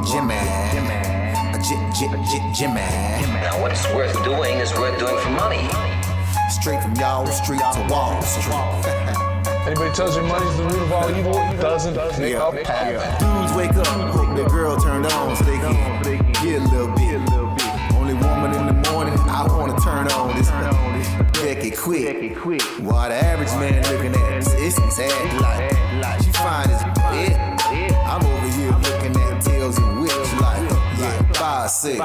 Jimmy. Now what's worth doing is worth doing for money. Straight from y'all street to Wall Street. Anybody tells you money's the root of all evil, doesn't make up Dudes wake up, hope their girl turned on so they can get a little bit. Only woman in the morning I wanna turn on this Becky quick. While the average man looking at this sad like she fine as it. I'm over here looking at tails and whips like 5-6.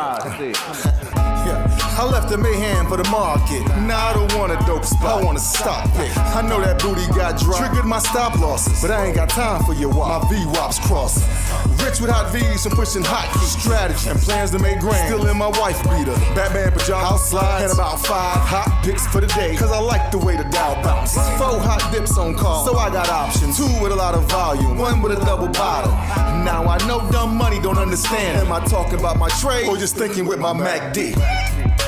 I left the mayhem for the market. Now I don't want a dope spot, I want a stock pick. I know that booty got dropped, triggered my stop losses, but I ain't got time for your wop. My V-wops crossing. Rich with hot V's and pushing hot key strategy and plans to make grand. Still in my wife beater, Batman pajamas, house slides, and about 5 hot picks for the day. Cause I like the way the Dow bounces. 4 hot dips on call, so I got options. 2 with a lot of volume, 1 with a double bottle. Now I know dumb money don't understand. Am I talking about my trade or just thinking with my MACD?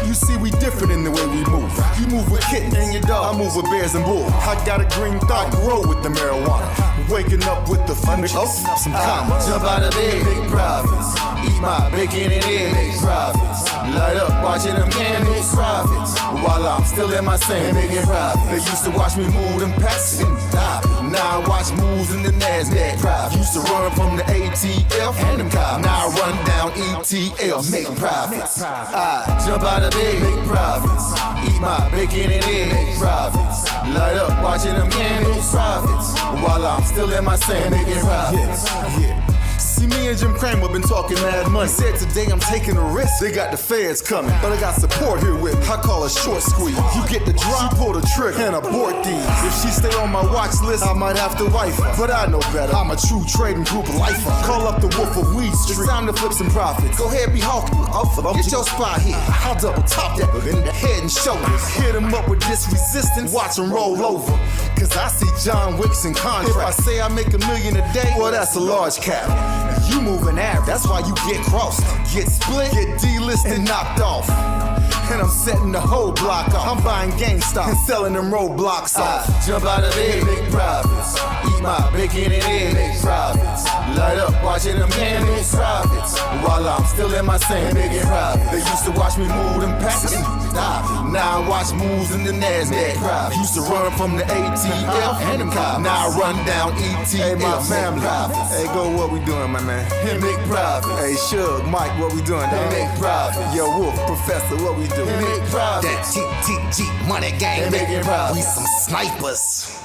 You see, we different in the way we move. You move with kittens and your dog, I move with bears and bulls. I got a green thought, grow with the marijuana. Waking up with the thunder, some commas. Jump out of bed, make profits. Eat my bacon and eggs, make profits. Light up, watching them candles, profits. While I'm still in my sand, making profits. They used to watch me move them packs and die. Now I watch moves in the NASDAQ. Profits. Used to run from the ATF and them cops. Now I run down ETL, make profits. I jump out of bed, make profits. Eat my bacon and eggs, make profits. Light up, watching them candles, profits. While I'm still in my sand, making profits. Yeah. See, me and Jim Cramer been talking mad money. He said today I'm taking a risk. They got the feds coming, but I got support here with me. I call a short squeeze. You get the drop, she pull the trigger, and abort these. If she stay on my watch list, I might have to wife her. But I know better. I'm a true trading group lifer. Call up the Wolf of Weed Street. It's time to flip some profits. Go ahead, be hawking. Get your spot here. I'll double top that in the head and shoulders. Hit him up with this resistance. Watch him roll over. Cause I see John Wicks in contract. If I say I make $1 million a day, well, that's a large cap. You moving average, that's why you get crossed. Get split, get delisted, and knocked off. And I'm setting the whole block off. I'm buying GameStop and selling them roadblocks off. Jump out of bed, make profits. Eat my bacon and eggs, make profits. Light up, watching them candles, profits. While I'm still in my sand, making profits. They used to watch me move them packs and die. Now I watch moves in the NASDAQ. Profits. Used to run from the ATF and them cops. Now I run down ETL. Hey, my family. Hey, go, what we doing, my man? Hey, make profits. Hey, Shug, Mike, what we doing? Hey, make profits. Yo, Wolf, Professor, what we doing? Make profits. That TTG money gang, making profits. We some snipers.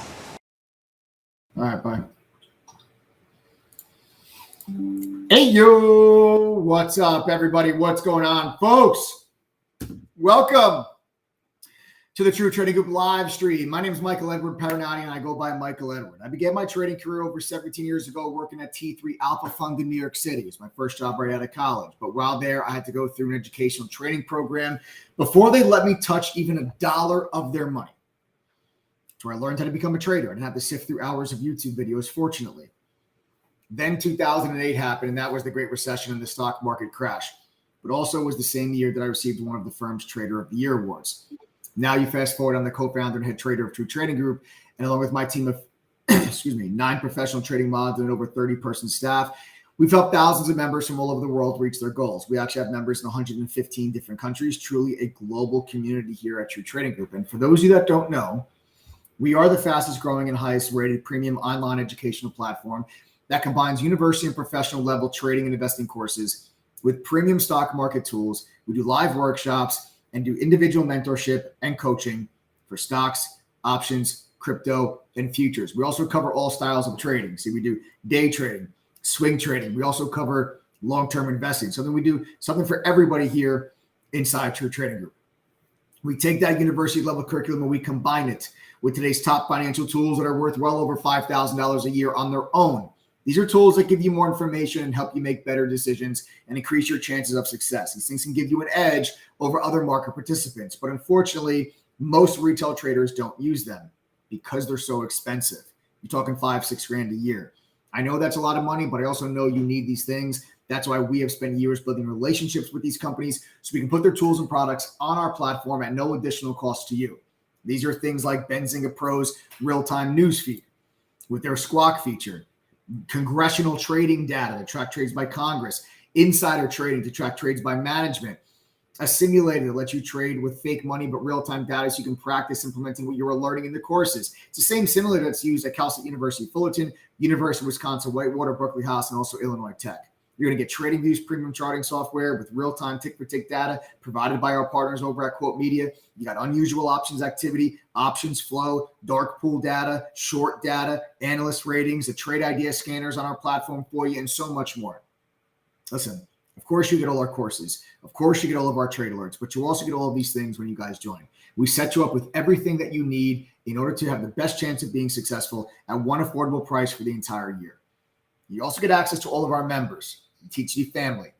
All right, bye. Hey, yo, what's up, everybody? What's going on, folks? Welcome to the True Trading Group live stream. My name is Michael Edward Paranati, and I go by Michael Edward. I began my trading career over 17 years ago working at T3 Alpha Fund in New York City. It's my first job right out of college. But while there, I had to go through an educational training program before they let me touch even $1 of their money. That's where I learned how to become a trader. I didn't have to sift through hours of YouTube videos, fortunately. Then 2008 happened, and that was the Great Recession and the stock market crash. But also was the same year that I received one of the firm's Trader of the Year awards. Now you fast forward, I'm the co-founder and head trader of True Trading Group, and along with my team of 9 professional trading mods and over 30-person staff, we've helped thousands of members from all over the world reach their goals. We actually have members in 115 different countries, truly a global community here at True Trading Group. And for those of you that don't know, we are the fastest growing and highest rated premium online educational platform that combines university and professional level trading and investing courses with premium stock market tools. We do live workshops and do individual mentorship and coaching for stocks, options, crypto, and futures. We also cover all styles of trading. See, we do day trading, swing trading. We also cover long-term investing. We do something for everybody here inside True Trading Group. We take that university level curriculum and we combine it with today's top financial tools that are worth well over $5,000 a year on their own. These are tools that give you more information and help you make better decisions and increase your chances of success. These things can give you an edge over other market participants. But unfortunately, most retail traders don't use them because they're so expensive. You're talking $5-6 grand a year. I know that's a lot of money, but I also know you need these things. That's why we have spent years building relationships with these companies so we can put their tools and products on our platform at no additional cost to you. These are things like Benzinga Pro's real-time news feed with their Squawk feature, congressional trading data that track trades by Congress, insider trading to track trades by management, a simulator that lets you trade with fake money but real-time data so you can practice implementing what you're learning in the courses. It's the same simulator that's used at Cal State University Fullerton, University of Wisconsin Whitewater, Berkeley Haas, and also Illinois Tech. You're going to get TradingView's premium charting software with real-time tick-for-tick data provided by our partners over at Quote Media. You got unusual options activity, options flow, dark pool data, short data, analyst ratings, the trade idea scanners on our platform for you, and so much more. Listen, of course you get all our courses. Of course you get all of our trade alerts, but you also get all of these things when you guys join. We set you up with everything that you need in order to have the best chance of being successful at one affordable price for the entire year. You also get access to all of our members, the TTG family,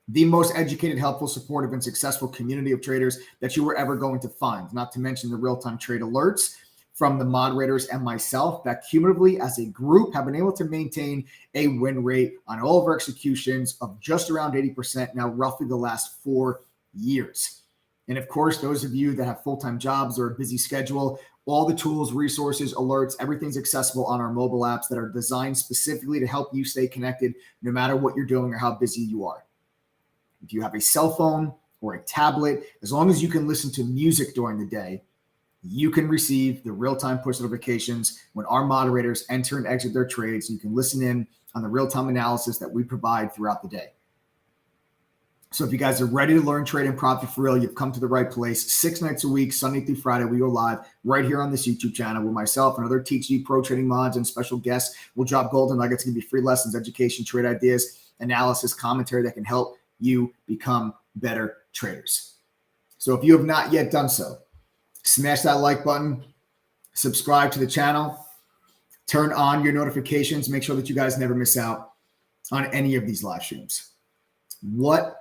the most educated, helpful, supportive, and successful community of traders that you were ever going to find, not to mention the real-time trade alerts from the moderators and myself that cumulatively as a group have been able to maintain a win rate on all of our executions of just around 80% now, roughly the last 4 years. And of course, those of you that have full-time jobs or a busy schedule, all the tools, resources, alerts, everything's accessible on our mobile apps that are designed specifically to help you stay connected no matter what you're doing or how busy you are. If you have a cell phone or a tablet, as long as you can listen to music during the day, you can receive the real-time push notifications when our moderators enter and exit their trades. You can listen in on the real-time analysis that we provide throughout the day. So if you guys are ready to learn, trade, and profit for real, you've come to the right place. 6 nights a week, Sunday through Friday, we go live right here on this YouTube channel where myself and other TTG Pro Trading mods and special guests will drop golden nuggets. It's going to be free lessons, education, trade ideas, analysis, commentary that can help you become better traders. So if you have not yet done so, smash that like button, subscribe to the channel, turn on your notifications, make sure that you guys never miss out on any of these live streams. What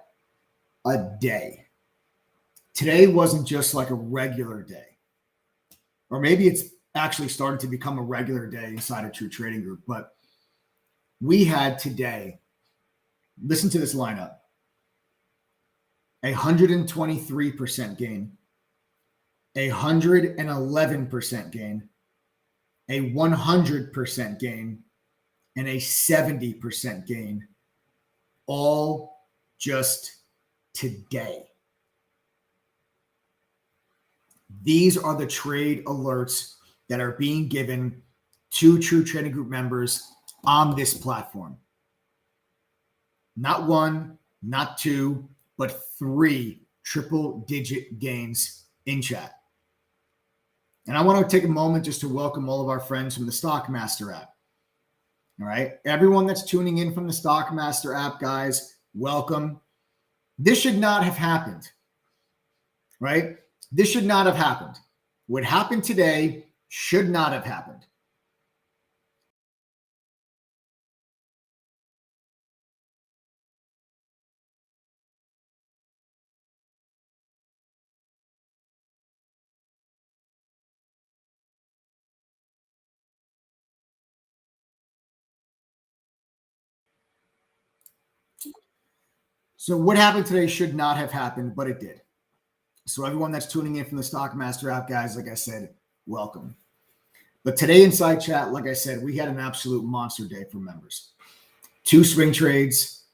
a day. Today wasn't just like a regular day, or maybe it's actually starting to become a regular day inside a True Trading Group, but we had today, listen to this lineup, 123% gain, 111% gain, a 100% gain, and a 70% gain, all just today. These are the trade alerts that are being given to True Trading Group members on this platform. Not one, not two, but 3 triple-digit gains in chat. And I want to take a moment just to welcome all of our friends from the Stockmaster app. All right. Everyone that's tuning in from the Stockmaster app, guys, welcome. This should not have happened, right? This should not have happened. What happened today should not have happened. So what happened today should not have happened, but it did. So everyone that's tuning in from the Stockmaster app, guys, like I said, welcome. But today inside chat, like I said, we had an absolute monster day for members. 2 swing trades,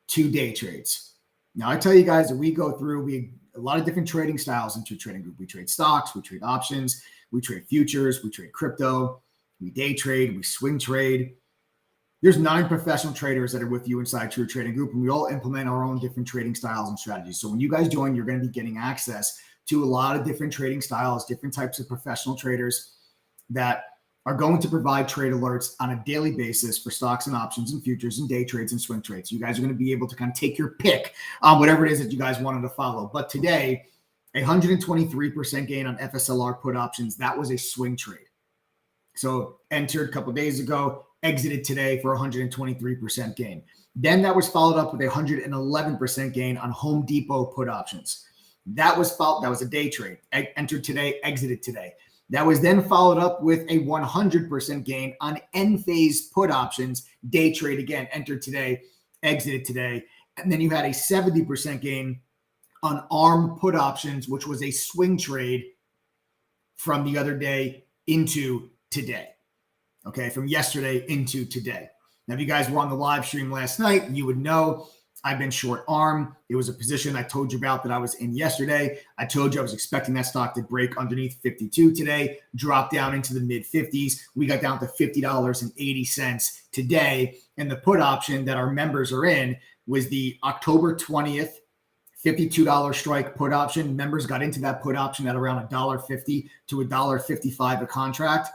2 day trades. Now I tell you guys that we go through a lot of different trading styles into Trading Group. We trade stocks, we trade options, we trade futures, we trade crypto, we day trade, we swing trade. There's 9 professional traders that are with you inside True Trading Group, and we all implement our own different trading styles and strategies. So when you guys join, you're going to be getting access to a lot of different trading styles, different types of professional traders that are going to provide trade alerts on a daily basis for stocks and options and futures and day trades and swing trades. You guys are going to be able to kind of take your pick on whatever it is that you guys wanted to follow. But today, 123% gain on FSLR put options. That was a swing trade. So entered a couple of days ago, exited today for 123% gain. Then that was followed up with 111% gain on Home Depot put options. That was a day trade. Entered today, exited today. That was then followed up with a 100% gain on Enphase put options, day trade again, entered today, exited today. And then you had a 70% gain on ARM put options, which was a swing trade from the other day into today. Okay, from yesterday into today. Now, if you guys were on the live stream last night, you would know I've been short arm. It was a position I told you about that I was in yesterday. I told you I was expecting that stock to break underneath 52 today, drop down into the mid 50s. We got down to $50.80 today. And the put option that our members are in was the October 20th $52 strike put option. Members got into that put option at around $1.50 to $1.55 a contract.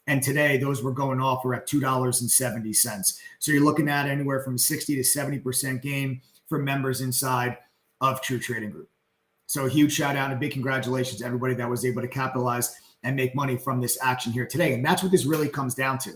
And today, those were going off. We're at $2.70. So you're looking at anywhere from 60 to 70% gain for members inside of True Trading Group. So a huge shout out and a big congratulations to everybody that was able to capitalize and make money from this action here today. And that's what this really comes down to.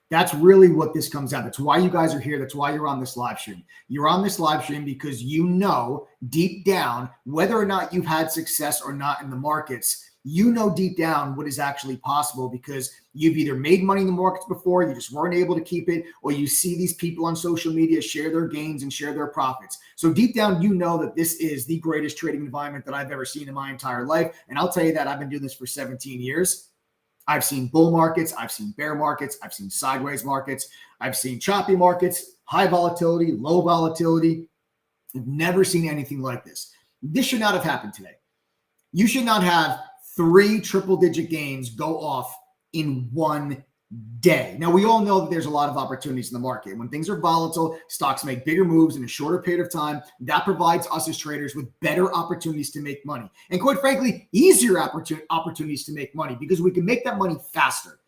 That's really what this comes down to. That's why you guys are here. That's why you're on this live stream. You're on this live stream because you know deep down whether or not you've had success or not in the markets. You know deep down what is actually possible because you've either made money in the markets before, you just weren't able to keep it, or you see these people on social media share their gains and share their profits. So deep down, you know that this is the greatest trading environment that I've ever seen in my entire life. And I'll tell you that I've been doing this for 17 years. I've seen bull markets, I've seen bear markets, I've seen sideways markets, I've seen choppy markets, high volatility, low volatility. I've never seen anything like this. This should not have happened today. You should not have 3 triple-digit gains go off in one day. Now, we all know that there's a lot of opportunities in the market. When things are volatile, stocks make bigger moves in a shorter period of time. That provides us as traders with better opportunities to make money. And quite frankly, easier opportunities to make money because we can make that money faster.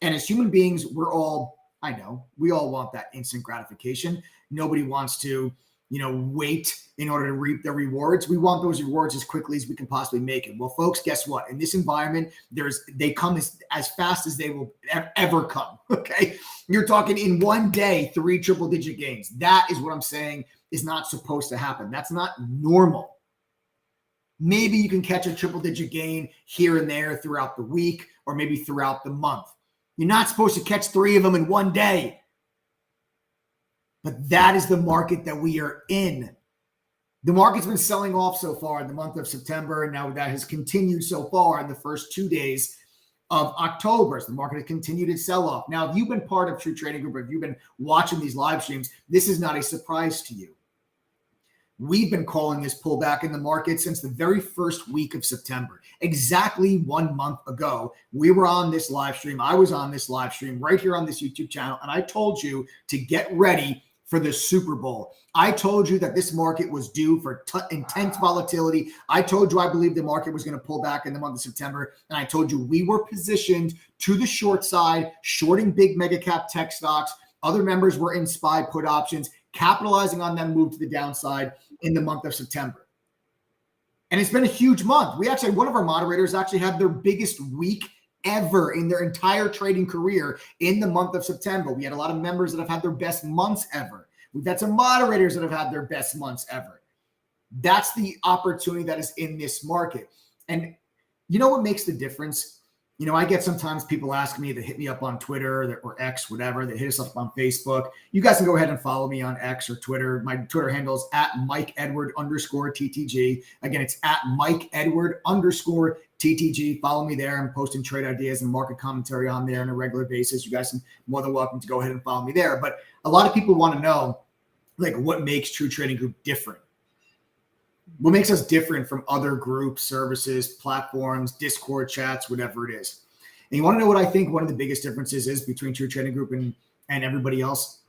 And as human beings, we all want that instant gratification. Nobody wants to wait in order to reap the rewards. We want those rewards as quickly as we can possibly make it. Well, folks, guess what? In this environment, they come as fast as they will ever come. Okay. You're talking in one day, 3 triple-digit gains. That is what I'm saying is not supposed to happen. That's not normal. Maybe you can catch a triple-digit gain here and there throughout the week or maybe throughout the month. You're not supposed to catch 3 of them in one day. But that is the market that we are in. The market's been selling off so far in the month of September, and now that has continued so far in the first 2 days of October. So the market has continued its sell-off. Now, if you've been part of True Trading Group, or if you've been watching these live streams, this is not a surprise to you. We've been calling this pullback in the market since the very first week of September. Exactly 1 month ago, we were on this live stream. I was on this live stream right here on this YouTube channel, and I told you to get ready for the Super Bowl. I told you that this market was due for intense volatility. I told you I believe the market was going to pull back in the month of September. And I told you we were positioned to the short side, shorting big mega cap tech stocks. Other members were in SPY put options, capitalizing on them move to the downside in the month of September. And it's been a huge month. One of our moderators actually had their biggest week ever in their entire trading career in the month of September. We had a lot of members that have had their best months ever. We've had some moderators that have had their best months ever. That's the opportunity that is in this market. And you know what makes the difference? I get sometimes people ask me to hit me up on Twitter or X, whatever. They hit us up on Facebook. You guys can go ahead and follow me on X or Twitter. My Twitter handle is @MikeEdward_TTG. Again, it's @MikeEdward_TTG. Follow me there. I'm posting trade ideas and market commentary on there on a regular basis. You guys are more than welcome to go ahead and follow me there. But a lot of people want to know, what makes True Trading Group different? What makes us different from other groups, services, platforms, Discord chats, whatever it is? And you want to know what I think one of the biggest differences is between True Trading Group and everybody else?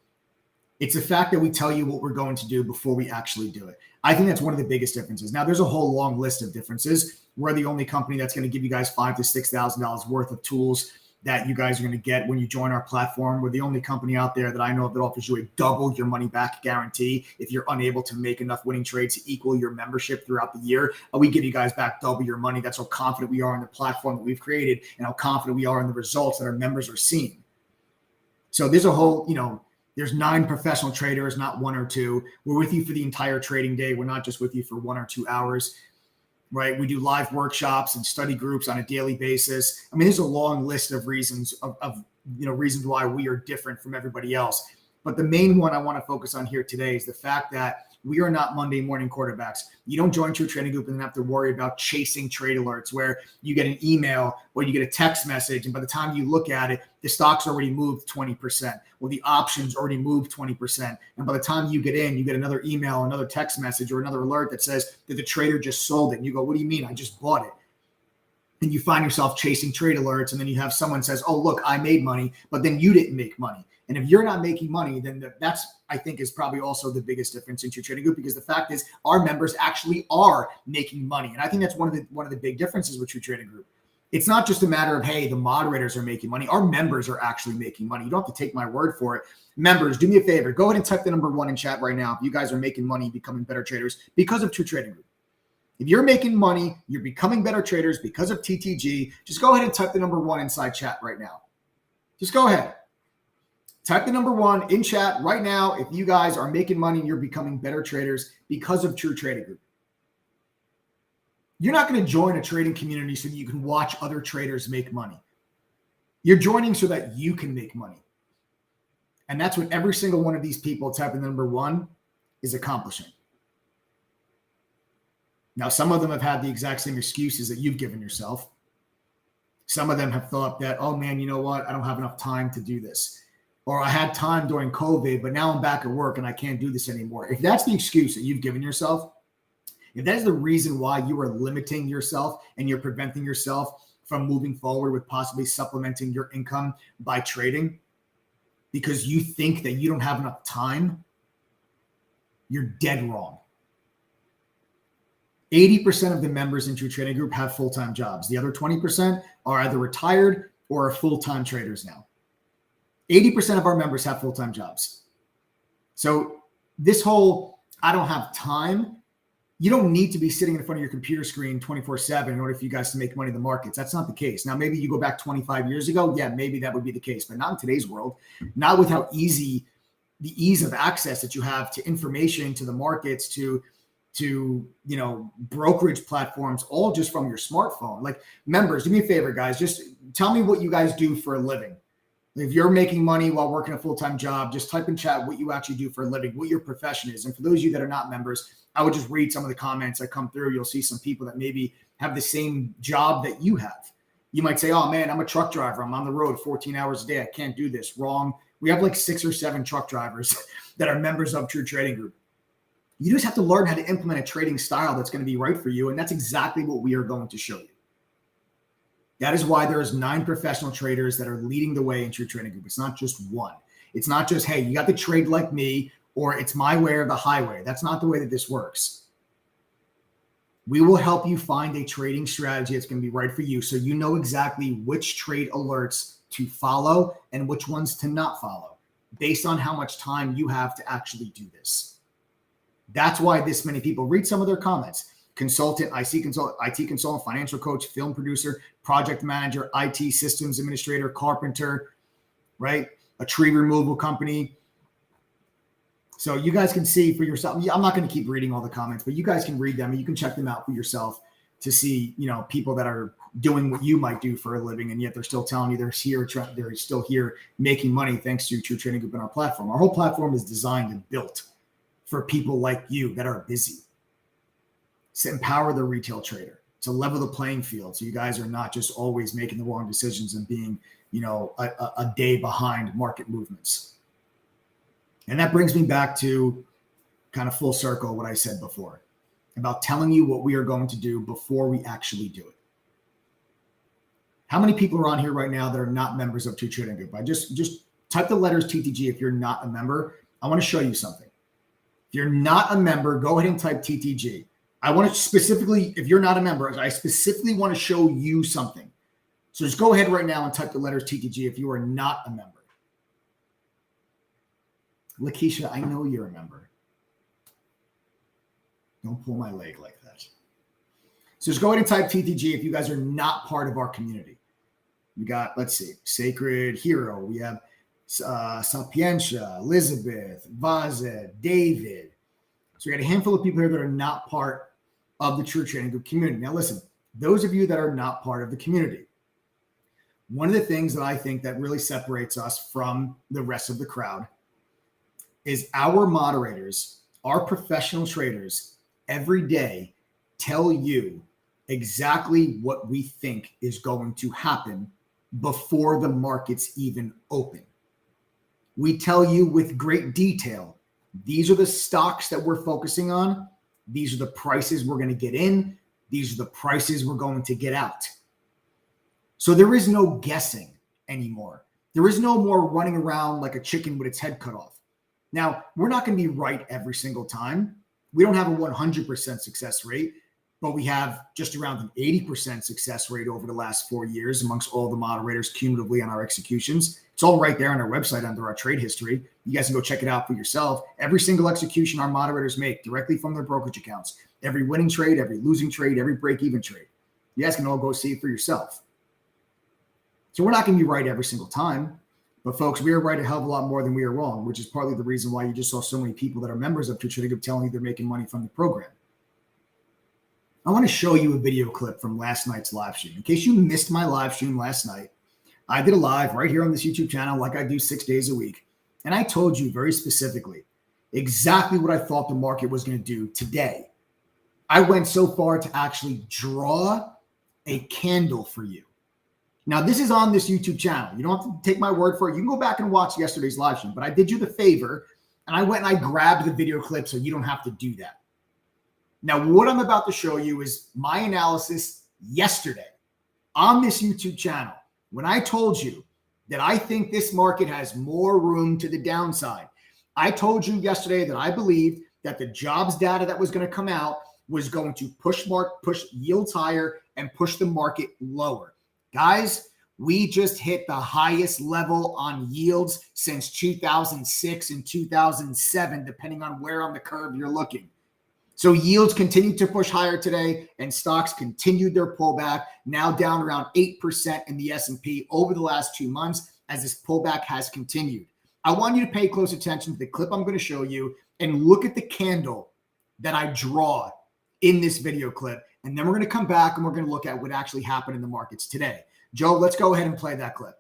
It's the fact that we tell you what we're going to do before we actually do it. I think that's one of the biggest differences. Now, there's a whole long list of differences. We're the only company that's going to give you guys $5,000 to $6,000 worth of tools that you guys are going to get when you join our platform. We're the only company out there that I know of that offers you a double your money back guarantee if you're unable to make enough winning trades to equal your membership throughout the year. We give you guys back double your money. That's how confident we are in the platform that we've created and how confident we are in the results that our members are seeing. So there's a whole, there's 9 professional traders, not 1 or 2. We're with you for the entire trading day. We're not just with you for 1 or 2 hours. Right? We do live workshops and study groups on a daily basis. I mean, there's a long list of reasons reasons why we are different from everybody else. But the main one I want to focus on here today is the fact that We are not Monday morning quarterbacks. You don't join True Trading Group and then have to worry about chasing trade alerts where you get an email or you get a text message, and by the time you look at it, the stock's already moved 20%, or the options already moved 20%. And by the time you get in, you get another email, another text message, or another alert that says that the trader just sold it. And you go, what do you mean? I just bought it. And you find yourself chasing trade alerts, and then you have someone says, oh, look, I made money, but then you didn't make money. And if you're not making money, then that's, I think, is probably also the biggest difference in True Trading Group, because the fact is our members actually are making money. And I think that's one of the big differences with True Trading Group. It's not just a matter of, hey, the moderators are making money. Our members are actually making money. You don't have to take my word for it. Members, do me a favor. Go ahead and type the number 1 in chat right now. If you guys are making money, becoming better traders because of True Trading Group. If you're making money, you're becoming better traders because of TTG, just go ahead and type the number 1 inside chat right now. Just go ahead. Type the number 1 in chat right now if you guys are making money and you're becoming better traders because of True Trading Group. You're not going to join a trading community so that you can watch other traders make money. You're joining so that you can make money. And that's what every single one of these people typing the number 1 is accomplishing. Now, some of them have had the exact same excuses that you've given yourself. Some of them have thought that, oh man, you know what? I don't have enough time to do this. Or I had time during COVID, but now I'm back at work and I can't do this anymore. If that's the excuse that you've given yourself, if that is the reason why you are limiting yourself and you're preventing yourself from moving forward with possibly supplementing your income by trading because you think that you don't have enough time, you're dead wrong. 80% of the members in True Trading Group have full-time jobs. The other 20% are either retired or are full-time traders now. 80% of our members have full-time jobs. So this whole, I don't have time, you don't need to be sitting in front of your computer screen 24/7 in order for you guys to make money in the markets. That's not the case. Now, maybe you go back 25 years ago. Yeah, maybe that would be the case, but not in today's world. Not with how easy, the ease of access that you have to information, to the markets, to brokerage platforms, all just from your smartphone. Like, members, do me a favor, guys. Just tell me what you guys do for a living. If you're making money while working a full-time job, just type in chat what you actually do for a living, what your profession is. And for those of you that are not members, I would just read some of the comments that come through. You'll see some people that maybe have the same job that you have. You might say, oh man, I'm a truck driver. I'm on the road 14 hours a day. I can't do this. Wrong. We have like 6 or 7 truck drivers that are members of True Trading Group. You just have to learn how to implement a trading style that's going to be right for you. And that's exactly what we are going to show you. That is why there's 9 professional traders that are leading the way in True Trading Group. It's not just one. It's not just, hey, you got to trade like me, or it's my way or the highway. That's not the way that this works. We will help you find a trading strategy that's going to be right for you, so you know exactly which trade alerts to follow and which ones to not follow based on how much time you have to actually do this. That's why this many people read some of their comments. Consultant, IT consultant, financial coach, film producer, project manager, IT systems administrator, carpenter, right? A tree removal company. So you guys can see for yourself. I'm not going to keep reading all the comments, but you guys can read them and you can check them out for yourself to see, people that are doing what you might do for a living, and yet they're still telling you they're still here making money thanks to True Trading Group and our platform. Our whole platform is designed and built for people like you that are busy. To empower the retail trader, to level the playing field, so you guys are not just always making the wrong decisions and being, a day behind market movements. And that brings me back to kind of full circle what I said before about telling you what we are going to do before we actually do it. How many people are on here right now that are not members of True Trading Group? I just type the letters TTG if you're not a member. I want to show you something. If you're not a member, go ahead and type TTG. I want to specifically, if you're not a member, I specifically want to show you something. So just go ahead right now and type the letters TTG if you are not a member. Lakeisha, I know you're a member. Don't pull my leg like that. So just go ahead and type TTG if you guys are not part of our community. We got, let's see, Sacred Hero. We have Sapientia, Elizabeth, Vazed, David. So we got a handful of people here that are not part of the True Trading Group community. Now listen, those of you that are not part of the community, one of the things that I think that really separates us from the rest of the crowd is our moderators Our professional traders every day tell you exactly what we think is going to happen before the markets even open. We tell you with great detail, these are the stocks that we're focusing on. These are the prices we're going to get in. These are the prices we're going to get out. So there is no guessing anymore. There is no more running around like a chicken with its head cut off. Now, we're not going to be right every single time. We don't have a 100% success rate, but we have just around an 80% success rate over the last 4 years amongst all the moderators cumulatively on our executions. It's all right there on our website under our trade history. You guys can go check it out for yourself. Every single execution our moderators make directly from their brokerage accounts, every winning trade, every losing trade, every break-even trade. You guys can all go see it for yourself. So we're not going to be right every single time. But folks, we are right a hell of a lot more than we are wrong, which is partly the reason why you just saw so many people that are members of True Trading Group telling you they're making money from the program. I want to show you a video clip from last night's live stream. In case you missed my live stream last night, I did a live right here on this YouTube channel like I do 6 days a week. And I told you very specifically exactly what I thought the market was going to do today. I went so far to actually draw a candle for you. Now, this is on this YouTube channel. You don't have to take my word for it. You can go back and watch yesterday's live stream, but I did you the favor and I went and I grabbed the video clip so you don't have to do that. Now, what I'm about to show you is my analysis yesterday on this YouTube channel when I told you that I think this market has more room to the downside. I told you yesterday that I believed that the jobs data that was going to come out was going to push yields higher and push the market lower. Guys, we just hit the highest level on yields since 2006 and 2007, depending on where on the curve you're looking. So yields continued to push higher today, and stocks continued their pullback, now down around 8% in the S&P over the last 2 months as this pullback has continued. I want you to pay close attention to the clip I'm going to show you and look at the candle that I draw in this video clip. And then we're going to come back and we're going to look at what actually happened in the markets today. Joe, let's go ahead and play that clip.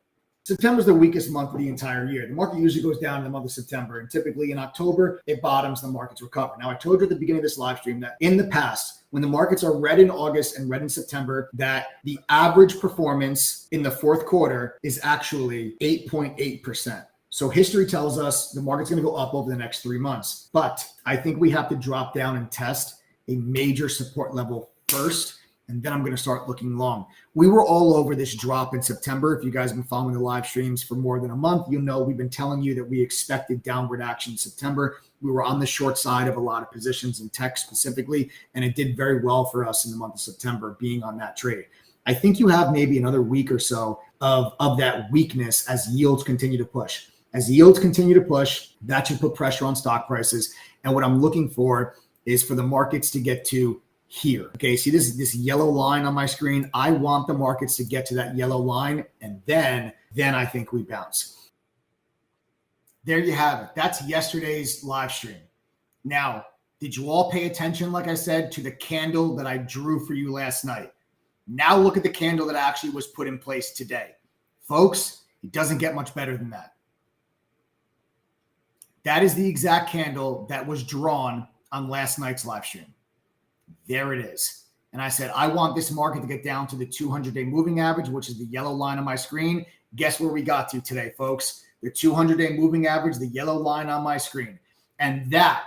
September's the weakest month of the entire year. The market usually goes down in the month of September, and typically in October, it bottoms, the markets recover. Now, I told you at the beginning of this live stream that in the past, when the markets are red in August and red in September, that the average performance in the fourth quarter is actually 8.8%. So history tells us the market's going to go up over the next 3 months. But I think we have to drop down and test a major support level first, and then I'm going to start looking long. We were all over this drop in September. If you guys have been following the live streams for more than a month, you'll know we've been telling you that we expected downward action in September. We were on the short side of a lot of positions in tech specifically, and it did very well for us in the month of September being on that trade. I think you have maybe another week or so of that weakness as yields continue to push. As yields continue to push, that should put pressure on stock prices. And what I'm looking for is for the markets to get to here. Okay, see this yellow line on my screen? I want the markets to get to that yellow line, and then I think we bounce. There you have it. That's yesterday's live stream. Now, did you all pay attention, like I said, to the candle that I drew for you last night? Now look at the candle that actually was put in place today. Folks, it doesn't get much better than that. That is the exact candle that was drawn on last night's live stream. There it is. And I said, I want this market to get down to the 200-day moving average, which is the yellow line on my screen. Guess where we got to today, folks? The 200-day moving average, the yellow line on my screen. And that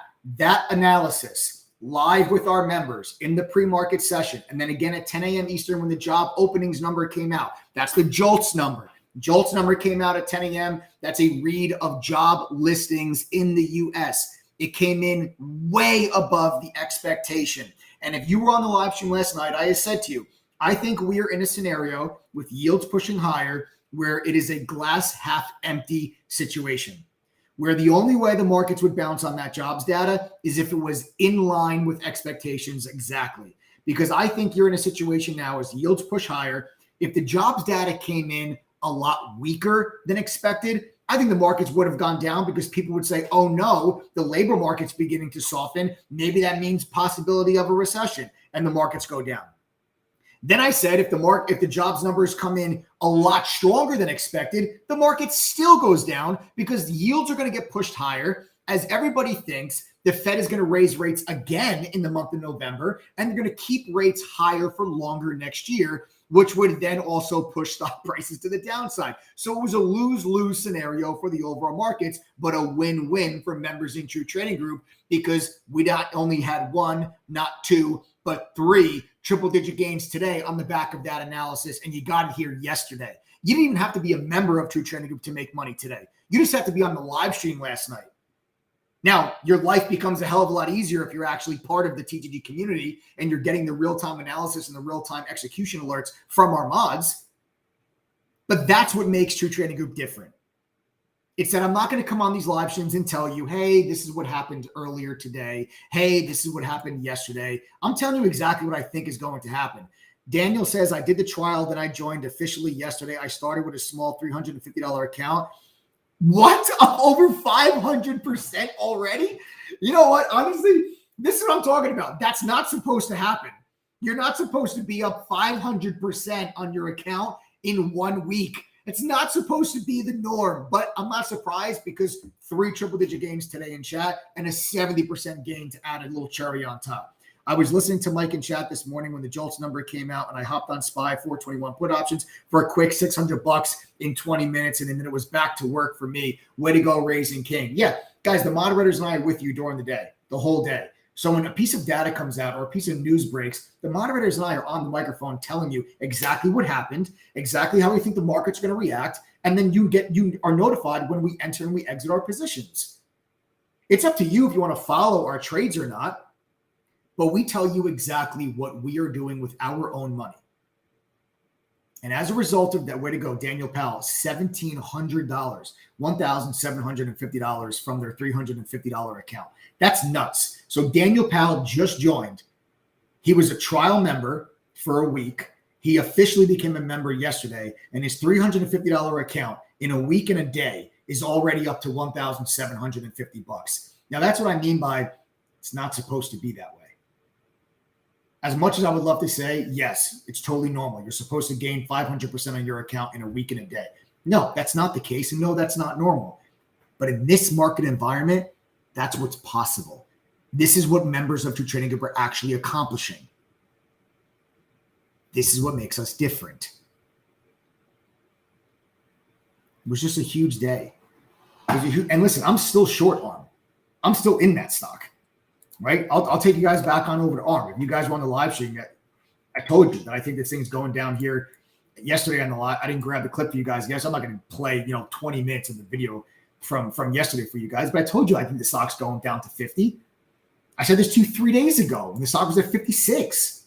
analysis live with our members in the pre-market session, and then again at 10 a.m. Eastern when the job openings number came out. That's the JOLTS number. JOLTS number came out at 10 a.m. That's a read of job listings in the U.S. It came in way above the expectation. And if you were on the live stream last night, I said to you, I think we are in a scenario with yields pushing higher where it is a glass half empty situation, where the only way the markets would bounce on that jobs data is if it was in line with expectations exactly. Because I think you're in a situation now as yields push higher. If the jobs data came in a lot weaker than expected, I think the markets would have gone down because people would say, oh no, the labor market's beginning to soften. Maybe that means possibility of a recession, and the markets go down. Then I said, if the jobs numbers come in a lot stronger than expected, the market still goes down because the yields are going to get pushed higher as everybody thinks The Fed is going to raise rates again in the month of November, and they're going to keep rates higher for longer next year, which would then also push stock prices to the downside. So it was a lose-lose scenario for the overall markets, but a win-win for members in True Trading Group, because we not only had one, not two, but three triple-digit gains today on the back of that analysis, and you got it here yesterday. You didn't even have to be a member of True Trading Group to make money today. You just have to be on the live stream last night. Now, your life becomes a hell of a lot easier if you're actually part of the TTG community and you're getting the real-time analysis and the real-time execution alerts from our mods. But that's what makes True Trading Group different. It's that I'm not going to come on these live streams and tell you, hey, this is what happened earlier today. Hey, this is what happened yesterday. I'm telling you exactly what I think is going to happen. Daniel says, I did the trial, then I joined officially yesterday. I started with a small $350 account. What? I'm over 500% already? You know what? Honestly, this is what I'm talking about. That's not supposed to happen. You're not supposed to be up 500% on your account in 1 week. It's not supposed to be the norm, but I'm not surprised because 3 triple-digit gains today in chat and a 70% gain to add a little cherry on top. I was listening to Mike in chat this morning when the JOLTS number came out, and I hopped on SPY 421 put options for a quick $600 in 20 minutes, and then it was back to work for me. Way to go, Raising King. Yeah, guys, the moderators and I are with you during the day, the whole day. So when a piece of data comes out or a piece of news breaks, the moderators and I are on the microphone telling you exactly what happened, exactly how we think the market's going to react, and then you are notified when we enter and we exit our positions. It's up to you if you want to follow our trades or not. But we tell you exactly what we are doing with our own money. And as a result of that, way to go, Daniel Powell, $1,700, $1,750 from their $350 account. That's nuts. So Daniel Powell just joined. He was a trial member for a week. He officially became a member yesterday, and his $350 account in a week and a day is already up to $1,750. Now, that's what I mean by it's not supposed to be that way. As much as I would love to say, yes, it's totally normal. You're supposed to gain 500% on your account in a week and a day. No, that's not the case. And no, that's not normal. But in this market environment, that's what's possible. This is what members of True Trading Group are actually accomplishing. This is what makes us different. It was just a huge day. And listen, I'm still short ARM. I'm still in that stock. Right? I'll take you guys back on over to ARM. If you guys want the live stream, I told you that I think this thing's going down here. Yesterday on the live, I didn't grab the clip for you guys. Yes, I'm not going to play 20 minutes of the video from yesterday for you guys, but I told you I think the stock's going down to 50. I said this to you 3 days ago, and the stock was at 56.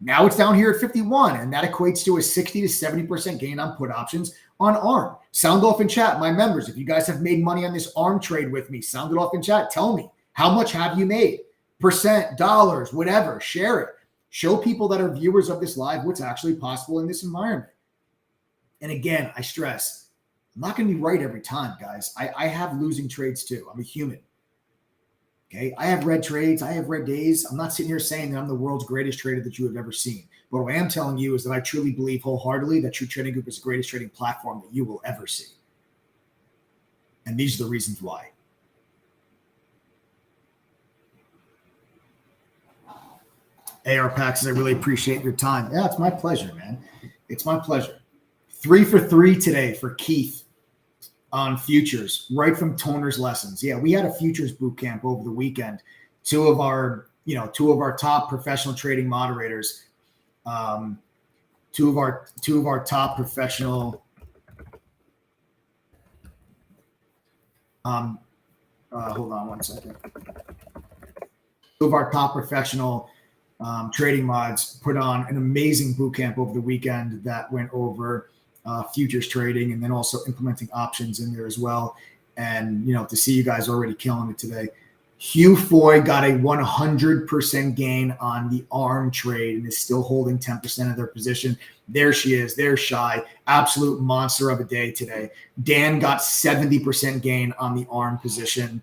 Now it's down here at 51, and that equates to a 60 to 70% gain on put options on ARM. Sound off in chat, my members. If you guys have made money on this ARM trade with me, sound it off in chat. Tell me. How much have you made? Percent, dollars, whatever. Share it. Show people that are viewers of this live what's actually possible in this environment. And again, I stress, I'm not going to be right every time, guys. I have losing trades too. I'm a human. Okay? I have red trades. I have red days. I'm not sitting here saying that I'm the world's greatest trader that you have ever seen. But what I am telling you is that I truly believe wholeheartedly that True Trading Group is the greatest trading platform that you will ever see. And these are the reasons why. AR Pax, I really appreciate your time. Yeah, it's my pleasure, man. It's my pleasure. 3 for 3 today for Keith on futures, right from Toner's lessons. Yeah, we had a futures boot camp over the weekend. Two of our top professional trading moderators, two of our top professional hold on one second. Two of our top professional trading mods put on an amazing boot camp over the weekend that went over futures trading and then also implementing options in there as well. And, to see you guys already killing it today. Hugh Foy got a 100% gain on the ARM trade and is still holding 10% of their position. There she is. There's Shy. Absolute monster of a day today. Dan got 70% gain on the ARM position.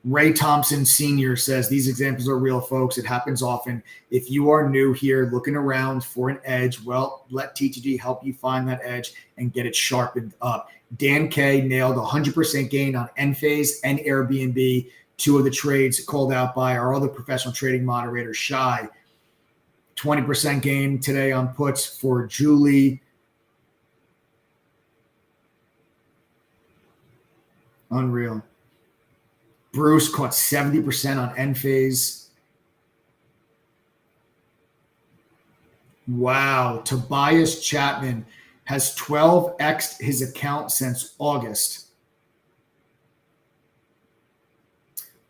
Ray Thompson Sr. says, these examples are real, folks. It happens often. If you are new here looking around for an edge, well, let TTG help you find that edge and get it sharpened up. Dan K nailed 100% gain on Enphase and Airbnb. two of the trades called out by our other professional trading moderator, Shai. 20% gain today on puts for Julie. Unreal. Bruce caught 70% on Enphase. Wow. Tobias Chapman has 12x'd his account since August.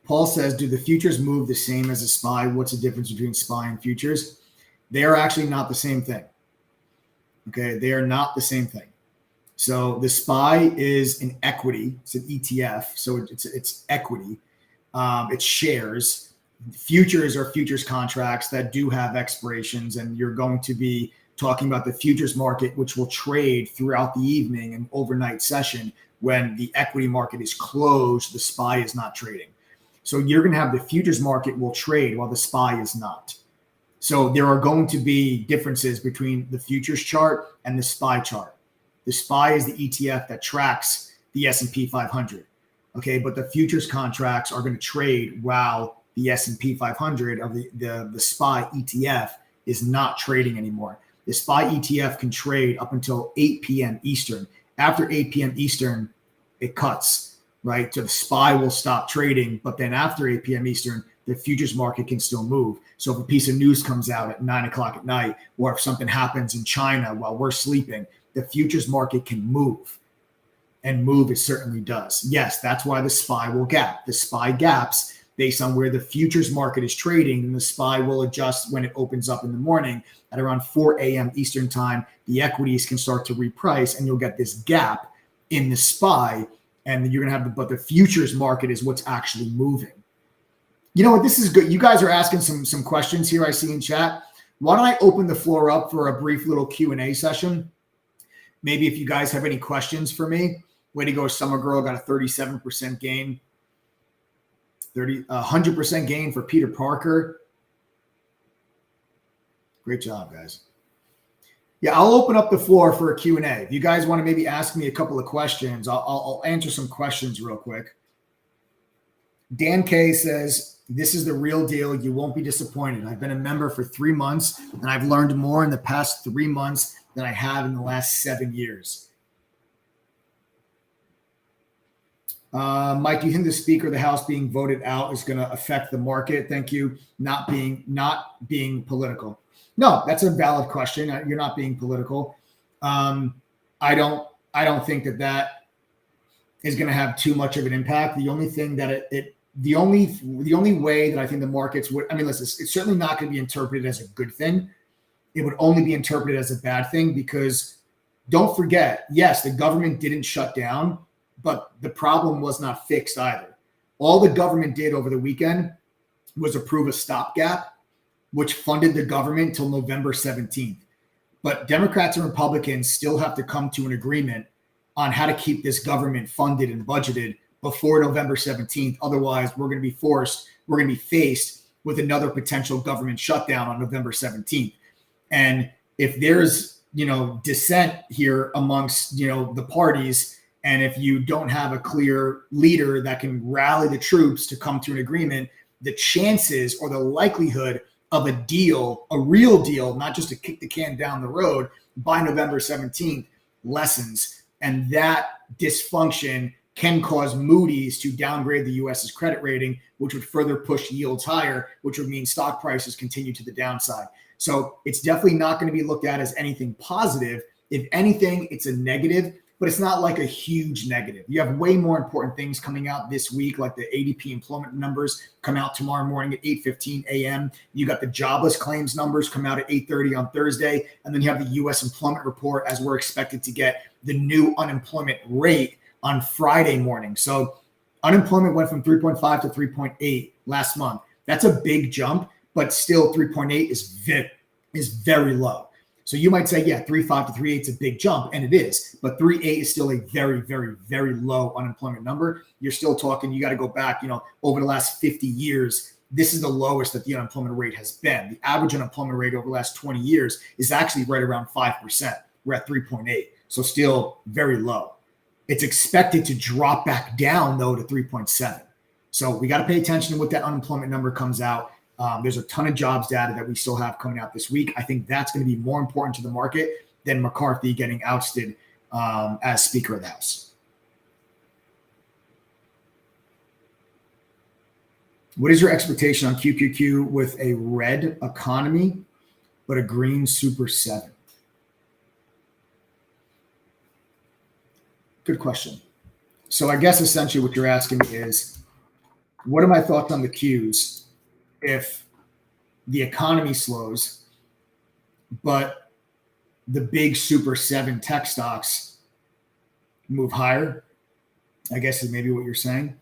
Paul says, do the futures move the same as a SPY? What's the difference between SPY and futures? They are actually not the same thing. Okay, they are not the same thing. So the SPY is an equity. It's an ETF. So it's equity. It's shares. Futures are futures contracts that do have expirations, and you're going to be talking about the futures market, which will trade throughout the evening and overnight session. When the equity market is closed, the SPY is not trading. So you're going to have the futures market will trade while the SPY is not. So there are going to be differences between the futures chart and the SPY chart. The SPY is the ETF that tracks the S&P 500. Okay, but the futures contracts are going to trade while the S&P 500 of the SPY ETF is not trading anymore. The SPY ETF can trade up until 8 p.m. Eastern. After 8 p.m. Eastern, it cuts, right? So the SPY will stop trading, but then after 8 p.m. Eastern, the futures market can still move. So if a piece of news comes out at 9 o'clock at night, or if something happens in China while we're sleeping, the futures market can move. And move, it certainly does. Yes, that's why the SPY will gap. The SPY gaps based on where the futures market is trading, and the SPY will adjust when it opens up in the morning at around 4 a.m. Eastern time. The equities can start to reprice, and you'll get this gap in the SPY, and you're going to have but the futures market is what's actually moving. You know what? This is good. You guys are asking some questions here I see in chat. Why don't I open the floor up for a brief little Q&A session? Maybe if you guys have any questions for me. Way to go, Summer Girl. Got a 37% gain. 100% gain for Peter Parker. Great job, guys. Yeah, I'll open up the floor for a Q&A. If you guys want to maybe ask me a couple of questions, I'll answer some questions real quick. Dan K says, this is the real deal. You won't be disappointed. I've been a member for 3 months, and I've learned more in the past 3 months than I have in the last 7 years. Mike, do you think the Speaker of the House being voted out is going to affect the market? Thank you. Not being political. No, that's a valid question. You're not being political. I don't think that is going to have too much of an impact. The only thing that the only way that I think the markets would, listen, it's certainly not going to be interpreted as a good thing. It would only be interpreted as a bad thing, because don't forget, yes, the government didn't shut down, but the problem was not fixed either. All the government did over the weekend was approve a stopgap, which funded the government till November 17th. But Democrats and Republicans still have to come to an agreement on how to keep this government funded and budgeted before November 17th. Otherwise, we're going to be faced with another potential government shutdown on November 17th. And if there's, dissent here amongst, the parties, and if you don't have a clear leader that can rally the troops to come to an agreement, the chances or the likelihood of a deal, a real deal, not just to kick the can down the road by November 17th lessens. And that dysfunction can cause Moody's to downgrade the U.S.'s credit rating, which would further push yields higher, which would mean stock prices continue to the downside. So it's definitely not going to be looked at as anything positive. If anything, it's a negative, but it's not like a huge negative. You have way more important things coming out this week, like the ADP employment numbers come out tomorrow morning at 8:15 a.m. You got the jobless claims numbers come out at 8:30 on Thursday. And then you have the U.S. employment report, as we're expected to get the new unemployment rate on Friday morning. So unemployment went from 3.5 to 3.8 last month. That's a big jump, but still 3.8 is very low. So you might say, yeah, 3.5 to 3.8 is a big jump, and it is, but 3.8 is still a very, very, very low unemployment number. You're still talking, you got to go back, over the last 50 years, this is the lowest that the unemployment rate has been. The average unemployment rate over the last 20 years is actually right around 5%. We're at 3.8, so still very low. It's expected to drop back down, though, to 3.7. So we got to pay attention to what that unemployment number comes out. There's a ton of jobs data that we still have coming out this week. I think that's going to be more important to the market than McCarthy getting ousted as Speaker of the House. What is your expectation on QQQ with a red economy, but a green Super 7? Good question. So I guess essentially what you're asking is, what are my thoughts on the Qs if the economy slows, but the big Super 7 tech stocks move higher? I guess is maybe what you're saying.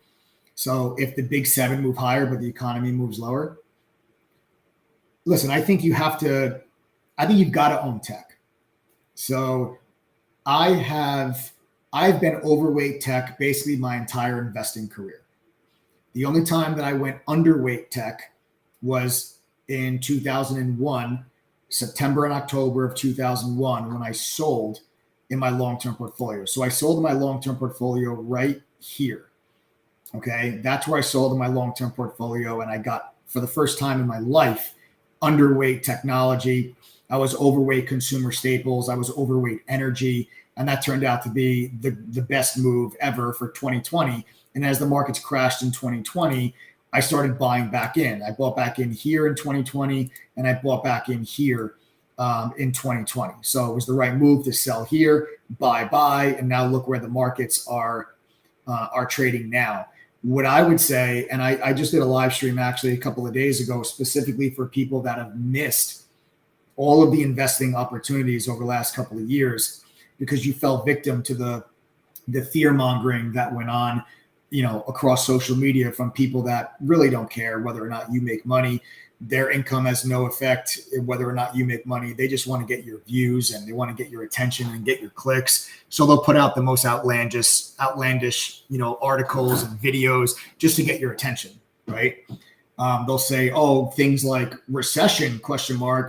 So if the big 7 move higher, but the economy moves lower, listen, I think you've got to own tech. So I've been overweight tech basically my entire investing career. The only time that I went underweight tech was in 2001, September and October of 2001, when I sold in my long-term portfolio. So I sold in my long-term portfolio right here. Okay, that's where I sold in my long-term portfolio, and I got, for the first time in my life, underweight technology. I was overweight consumer staples. I was overweight energy, and that turned out to be the best move ever for 2020. And as the markets crashed in 2020, I started buying back in. I bought back in here in 2020, and I bought back in here in 2020. So it was the right move to sell here, buy, and now look where the markets are trading now. What I would say, and I just did a live stream actually a couple of days ago, specifically for people that have missed all of the investing opportunities over the last couple of years because you fell victim to the fear mongering that went on, across social media from people that really don't care whether or not you make money. Their income has no effect whether or not you make money. They just want to get your views and they want to get your attention and get your clicks. So they'll put out the most outlandish, articles and videos just to get your attention, right? They'll say, things like recession, ?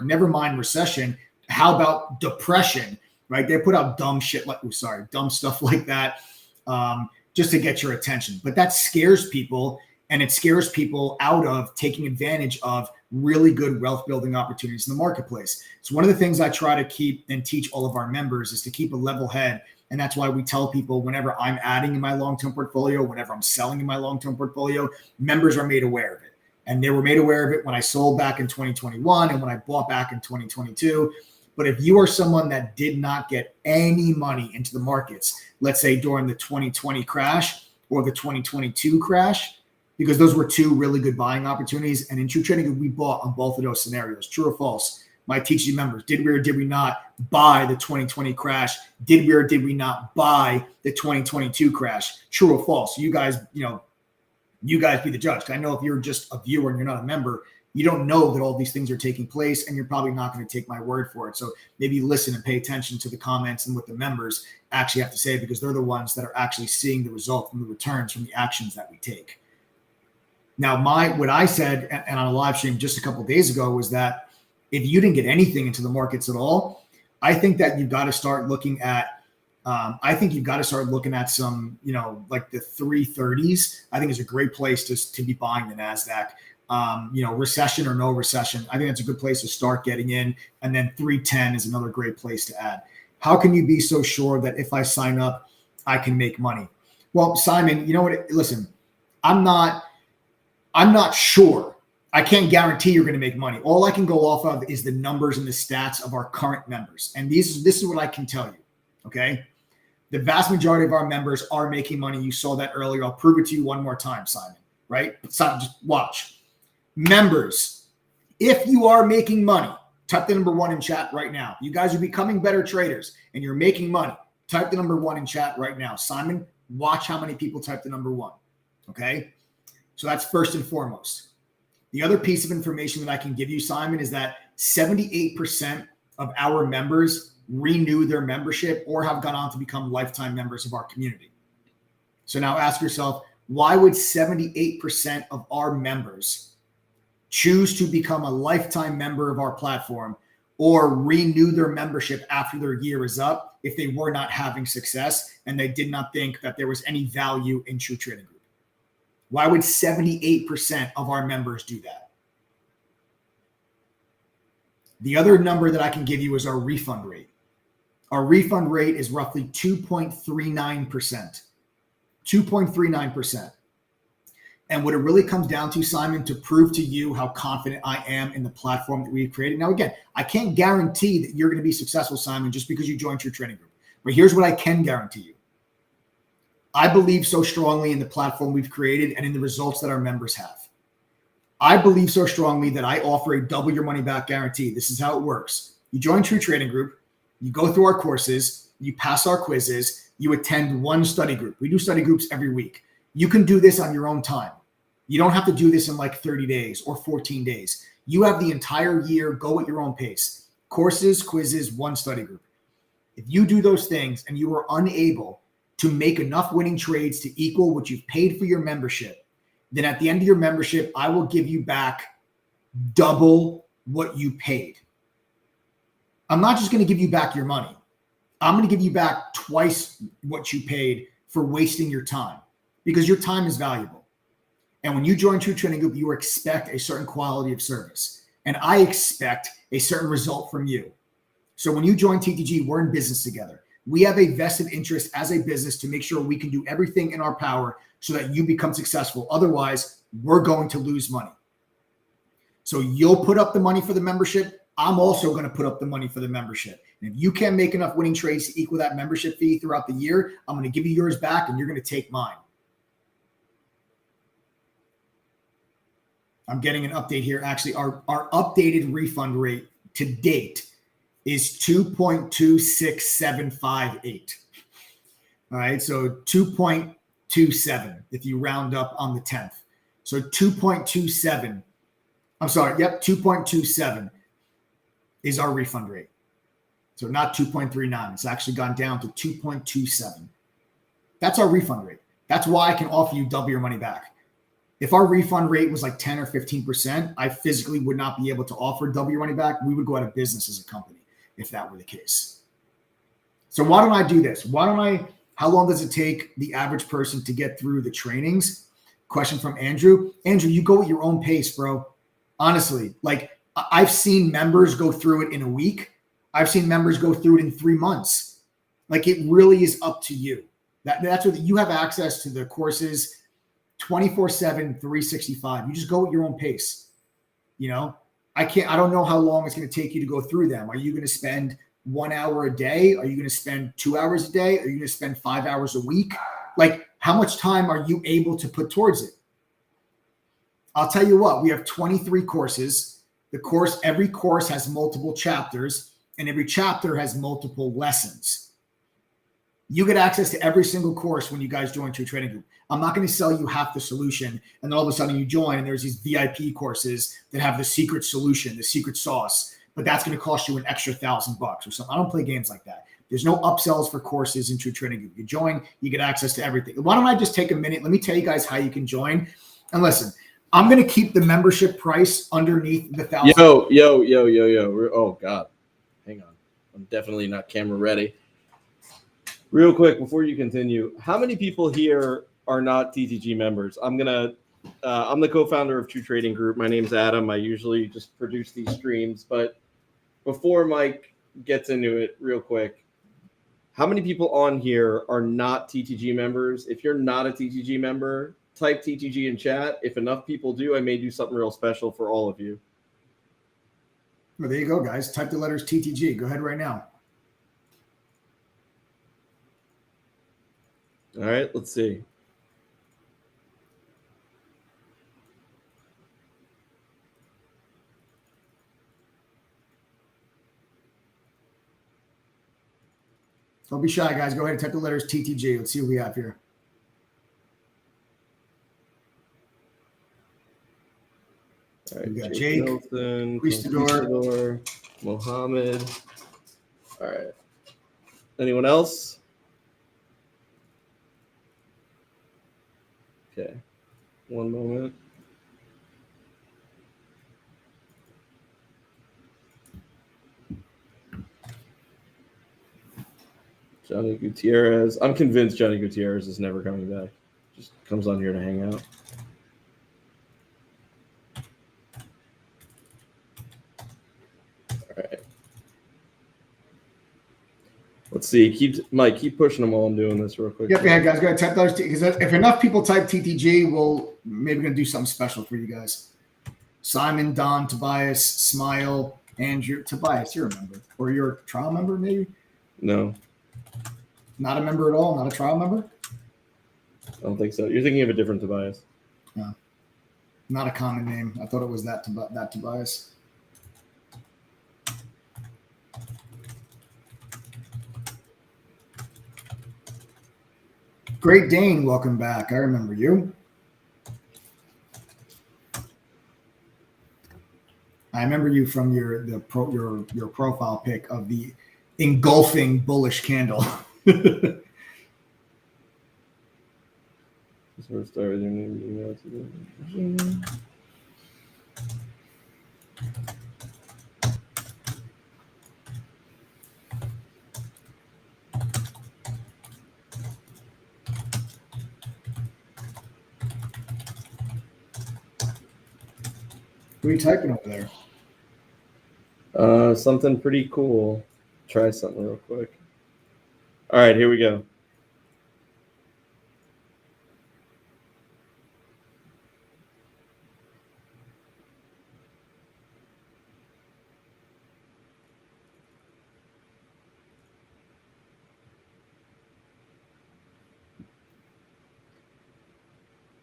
Never mind recession. How about depression, right? They put out dumb stuff like that just to get your attention. But that scares people, and it scares people out of taking advantage of really good wealth building opportunities in the marketplace. So one of the things I try to keep and teach all of our members is to keep a level head. And that's why we tell people whenever I'm adding in my long-term portfolio, whenever I'm selling in my long-term portfolio, members are made aware of it. And they were made aware of it when I sold back in 2021 and when I bought back in 2022. But if you are someone that did not get any money into the markets, let's say during the 2020 crash or the 2022 crash, because those were two really good buying opportunities. And in True Trading Group, we bought on both of those scenarios. True or false? My teaching members, did we or did we not buy the 2020 crash? Did we or did we not buy the 2022 crash? True or false? You guys be the judge. I know if you're just a viewer and you're not a member, you don't know that all these things are taking place, and you're probably not going to take my word for it. So maybe listen and pay attention to the comments and what the members actually have to say, because they're the ones that are actually seeing the result from the returns from the actions that we take. Now, what I said and on a live stream just a couple of days ago was that if you didn't get anything into the markets at all, I think that you've got to start looking at some, like the 330s. I think is a great place to be buying the NASDAQ. Recession or no recession, I think that's a good place to start getting in. And then 310 is another great place to add. How can you be so sure that if I sign up, I can make money? Well, Simon, you know what? Listen, I'm not sure. I can't guarantee you're going to make money. All I can go off of is the numbers and the stats of our current members. And this is what I can tell you. Okay. The vast majority of our members are making money. You saw that earlier. I'll prove it to you one more time, Simon, right? Simon, just watch. Members, if you are making money, type the number 1 in chat right now. You guys are becoming better traders and you're making money. Type the number 1 in chat right now. Simon, watch how many people type the number 1. Okay. So that's first and foremost. The other piece of information that I can give you, Simon, is that 78% of our members renew their membership or have gone on to become lifetime members of our community. So now ask yourself, why would 78% of our members choose to become a lifetime member of our platform or renew their membership after their year is up if they were not having success and they did not think that there was any value in True Trading Group? Why would 78% of our members do that? The other number that I can give you is our refund rate. Our refund rate is roughly 2.39%. 2.39%. And what it really comes down to, Simon, to prove to you how confident I am in the platform that we've created. Now, again, I can't guarantee that you're going to be successful, Simon, just because you joined True Trading Group. But here's what I can guarantee you. I believe so strongly in the platform we've created and in the results that our members have. I believe so strongly that I offer a double your money back guarantee. This is how it works. You join True Trading Group, you go through our courses, you pass our quizzes, you attend one study group. We do study groups every week. You can do this on your own time. You don't have to do this in like 30 days or 14 days. You have the entire year. Go at your own pace. Courses, quizzes, one study group. If you do those things and you are unable to make enough winning trades to equal what you've paid for your membership, then at the end of your membership, I will give you back double what you paid. I'm not just going to give you back your money. I'm going to give you back twice what you paid for wasting your time, because your time is valuable. And when you join True Trading Group, you expect a certain quality of service. And I expect a certain result from you. So when you join TTG, we're in business together. We have a vested interest as a business to make sure we can do everything in our power so that you become successful. Otherwise, we're going to lose money. So you'll put up the money for the membership. I'm also going to put up the money for the membership. And if you can't make enough winning trades to equal that membership fee throughout the year, I'm going to give you yours back and you're going to take mine. I'm getting an update here. Actually, our updated refund rate to date is 2.26758. All right, so 2.27 if you round up on the 10th. So 2.27. I'm sorry, yep, 2.27 is our refund rate. So not 2.39. It's actually gone down to 2.27. That's our refund rate. That's why I can offer you double your money back. If our refund rate was like 10 or 15%, I physically would not be able to offer double your money back. We would go out of business as a company if that were the case. So why don't I do this? How long does it take the average person to get through the trainings? Question from Andrew. Andrew, you go at your own pace, bro. Honestly, like I've seen members go through it in a week. I've seen members go through it in 3 months. Like it really is up to you. That's what you have access to the courses 24/7, 365. You just go at your own pace. You know, I don't know how long it's going to take you to go through them. Are you going to spend 1 hour a day? Are you going to spend 2 hours a day? Are you going to spend 5 hours a week? Like how much time are you able to put towards it? I'll tell you what, we have 23 courses. Every course has multiple chapters and every chapter has multiple lessons. You get access to every single course when you guys join True Trading Group. I'm not going to sell you half the solution and then all of a sudden you join and there's these VIP courses that have the secret solution, the secret sauce, but that's going to cost you an extra $1,000 or something. I don't play games like that. There's no upsells for courses in True Trading Group. You join, you get access to everything. Why don't I just take a minute? Let me tell you guys how you can join. And listen, I'm going to keep the membership price underneath the $1,000. Yo. Oh, God. Hang on. I'm definitely not camera ready. Real quick, before you continue, how many people here are not TTG members? I'm the co-founder of True Trading Group. My name's Adam. I usually just produce these streams, but before Mike gets into it real quick, how many people on here are not TTG members? If you're not a TTG member, type TTG in chat. If enough people do, I may do something real special for all of you. Well, there you go, guys. Type the letters TTG. Go ahead right now. All right, let's see. Don't be shy, guys. Go ahead and type the letters TTG. Let's see what we have here. All right, we got Jake, Nelson, Conquistador, Mohammed. All right. Anyone else? Okay. One moment. Johnny Gutierrez. I'm convinced Johnny Gutierrez is never coming back. Just comes on here to hang out. Let's see. Mike, keep pushing them while I'm doing this real quick. Yep, yeah, guys, go ahead, type those because if enough people type TTG, we'll maybe gonna do something special for you guys. Simon, Don, Tobias, Smile, Andrew, Tobias, you're a member, or you're a trial member, maybe? No, Not a member at all. Not a trial member. I don't think so. You're thinking of a different Tobias. No, not a common name. I thought it was that Tobias. Great Dane, welcome back. I remember you. I remember you from your profile pic of the engulfing bullish candle. Start with your name, email. What are you typing over there? Something pretty cool. Try something real quick. All right, here we go.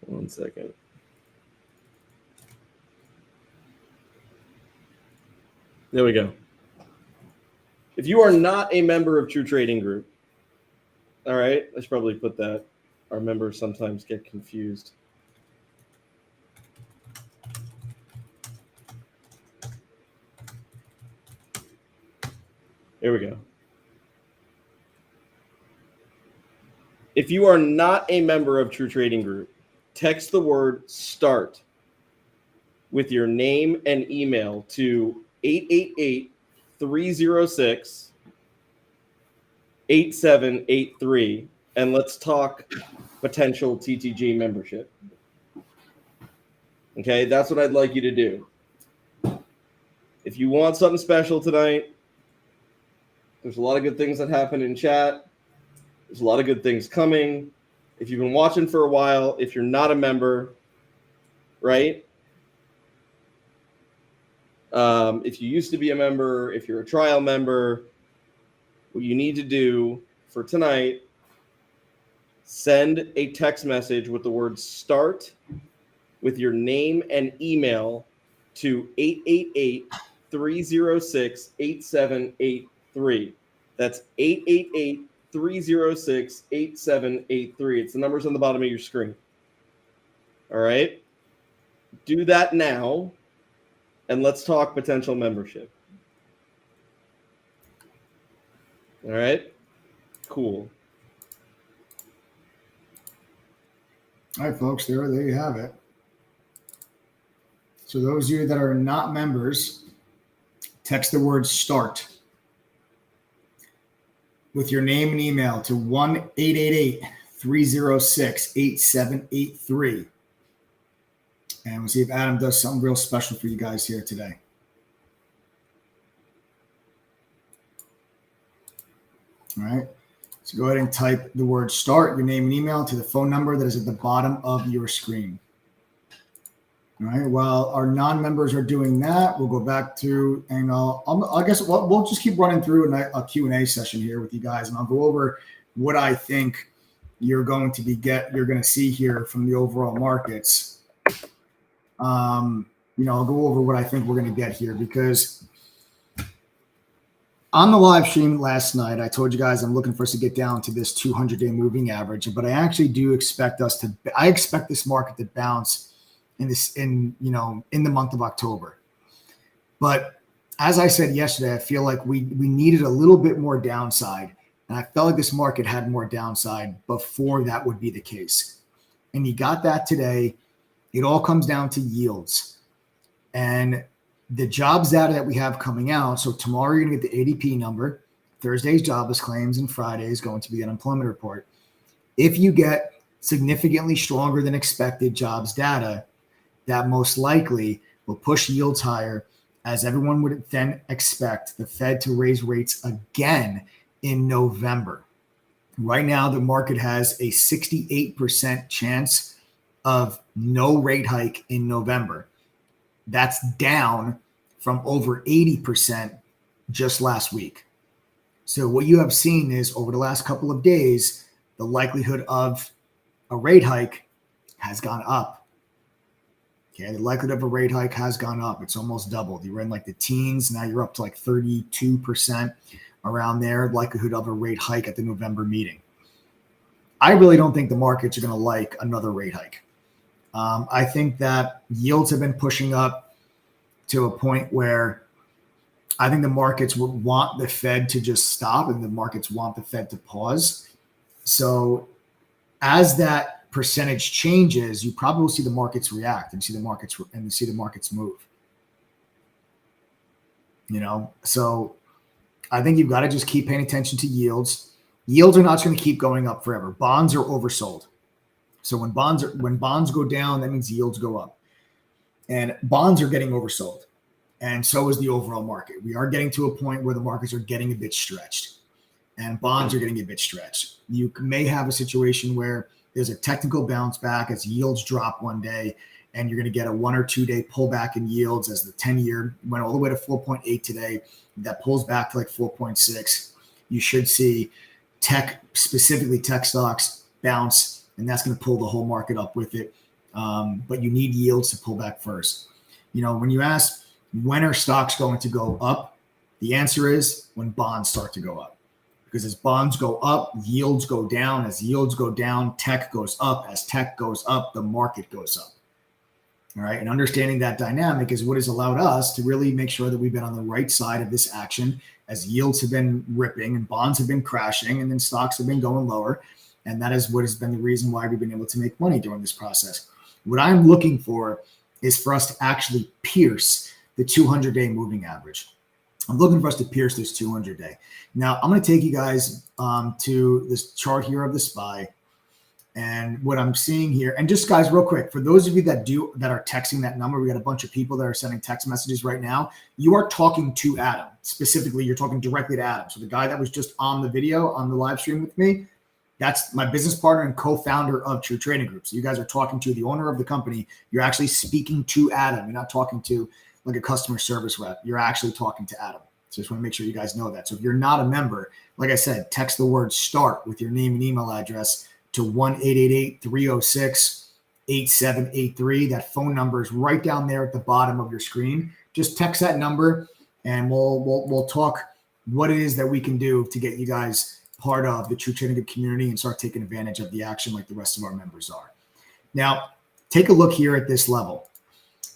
One second. There we go. If you are not a member of True Trading Group, all right, I should probably put that. Our members sometimes get confused. Here we go. If you are not a member of True Trading Group, text the word START with your name and email to 888-306-8783, and let's talk potential TTG membership. Okay, that's what I'd like you to do. If you want something special tonight, there's a lot of good things that happen in chat. There's a lot of good things coming. If you've been watching for a while, if you're not a member, right? If you used to be a member, if you're a trial member, what you need to do for tonight, send a text message with the word START with your name and email to 888-306-8783. That's 888-306-8783. It's the numbers on the bottom of your screen. All right? Do that now, and let's talk potential membership. All right? Cool. All right, folks, there you have it. So those of you that are not members, text the word START with your name and email to 1-888-306-8783. And we'll see if Adam does something real special for you guys here today. All right. So go ahead and type the word START, your name and email, to the phone number that is at the bottom of your screen. All right. While our non-members are doing that, we'll go back to, and I guess we'll just keep running through a Q&A session here with you guys, and I'll go over what I think you're going to see here from the overall markets. I'll go over what I think we're going to get here, because on the live stream last night, I told you guys I'm looking for us to get down to this 200-day moving average, but I actually do expect I expect this market to bounce in the month of October. But as I said yesterday, I feel like we needed a little bit more downside, and I felt like this market had more downside before that would be the case. And you got that today. It all comes down to yields and the jobs data that we have coming out. So tomorrow you're going to get the ADP number, Thursday's jobless claims, and Friday is going to be the unemployment report. If you get significantly stronger than expected jobs data, that most likely will push yields higher, as everyone would then expect the Fed to raise rates again in November. Right now, the market has a 68% chance of no rate hike in November. That's down from over 80% just last week. So what you have seen is over the last couple of days, the likelihood of a rate hike has gone up. Okay, the likelihood of a rate hike has gone up. It's almost doubled. You were in like the teens. Now you're up to like 32% around there. Likelihood of a rate hike at the November meeting. I really don't think the markets are going to like another rate hike. I think that yields have been pushing up to a point where I think the markets would want the Fed to just stop and the markets want the Fed to pause. So as that percentage changes, you probably will see the markets react and see the markets move. So I think you've got to just keep paying attention to yields. Yields are not going to keep going up forever. Bonds are oversold. So when bonds go down, that means yields go up. And bonds are getting oversold. And so is the overall market. We are getting to a point where the markets are getting a bit stretched. And bonds are getting a bit stretched. You may have a situation where there's a technical bounce back as yields drop one day, and you're going to get a 1 or 2 day pullback in yields as the 10-year went all the way to 4.8 today. That pulls back to like 4.6. You should see specifically tech stocks bounce, and that's going to pull the whole market up with it. But you need yields to pull back first. When you ask when are stocks going to go up, the answer is when bonds start to go up. Because as bonds go up, yields go down. As yields go down, tech goes up. As tech goes up, the market goes up. All right. And understanding that dynamic is what has allowed us to really make sure that we've been on the right side of this action as yields have been ripping and bonds have been crashing and then stocks have been going lower. And that is what has been the reason why we've been able to make money during this process. What I'm looking for is for us to actually pierce the 200-day moving average. I'm looking for us to pierce this 200-day. Now, I'm going to take you guys to this chart here of the SPY. And what I'm seeing here, and just guys, real quick, for those of you that are texting that number, we got a bunch of people that are sending text messages right now. You are talking to Adam. Specifically, you're talking directly to Adam. So the guy that was just on the video, on the live stream with me, that's my business partner and co-founder of True Trading Group. So you guys are talking to the owner of the company. You're actually speaking to Adam. You're not talking to like a customer service rep. You're actually talking to Adam. So just want to make sure you guys know that. So if you're not a member, like I said, text the word START with your name and email address to 1-888-306-8783. That phone number is right down there at the bottom of your screen. Just text that number and we'll talk what it is that we can do to get you guys part of the True Trading Group community and start taking advantage of the action like the rest of our members are. Now, take a look here at this level.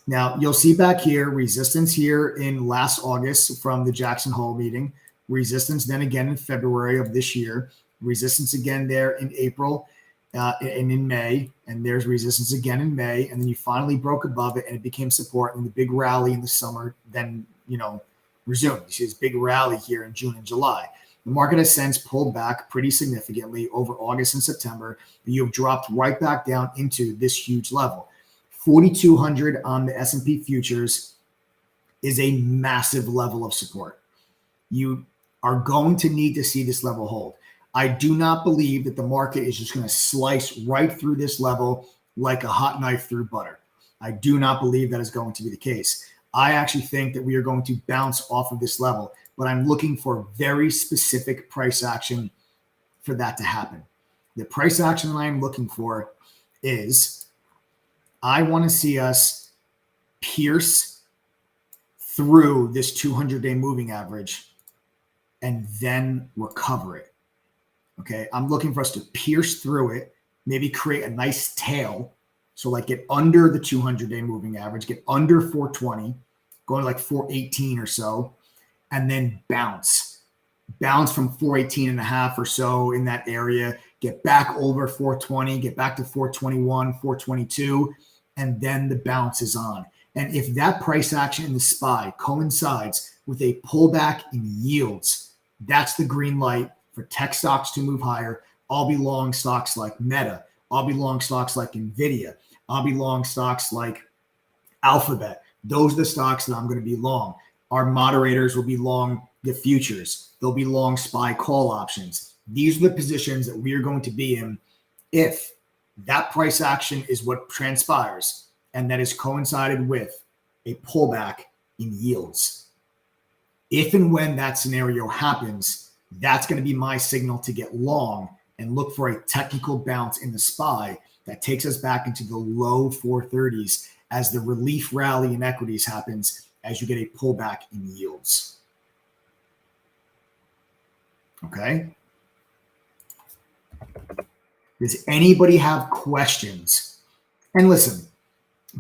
Now, you'll see back here, resistance here in last August from the Jackson Hole meeting, resistance then again in February of this year, resistance again there in April and in May, and there's resistance again in May, and then you finally broke above it and it became support, and the big rally in the summer then, resumed. You see this big rally here in June and July. The market has since pulled back pretty significantly over August and September, but you've dropped right back down into this huge level. 4,200 on the S&P futures is a massive level of support. You are going to need to see this level hold. I do not believe that the market is just going to slice right through this level like a hot knife through butter. I do not believe that is going to be the case. I actually think that we are going to bounce off of this level, but I'm looking for very specific price action for that to happen. The price action that I'm looking for is I want to see us pierce through this 200-day moving average and then recover it. Okay, I'm looking for us to pierce through it, maybe create a nice tail. So like get under the 200-day moving average, get under 420, go to like 418 or so, and then bounce from 418 and a half or so in that area, get back over 420, get back to 421, 422, and then the bounce is on. And if that price action in the SPY coincides with a pullback in yields, that's the green light for tech stocks to move higher. I'll be long stocks like Meta. I'll be long stocks like NVIDIA. I'll be long stocks like Alphabet. Those are the stocks that I'm going to be long. Our moderators will be long the futures. They'll be long SPY call options. These are the positions that we are going to be in if that price action is what transpires, and that is coincided with a pullback in yields. If and when that scenario happens, that's going to be my signal to get long and look for a technical bounce in the SPY that takes us back into the low 430s as the relief rally in equities happens as you get a pullback in yields. Okay. Does anybody have questions? And listen,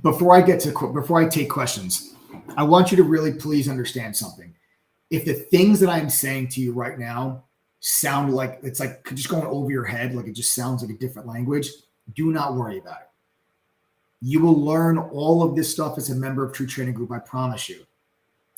before I take questions, I want you to really please understand something. If the things that I'm saying to you right now sound like it's like just going over your head, like it just sounds like a different language, do not worry about it. You will learn all of this stuff as a member of True Trading Group, I promise you.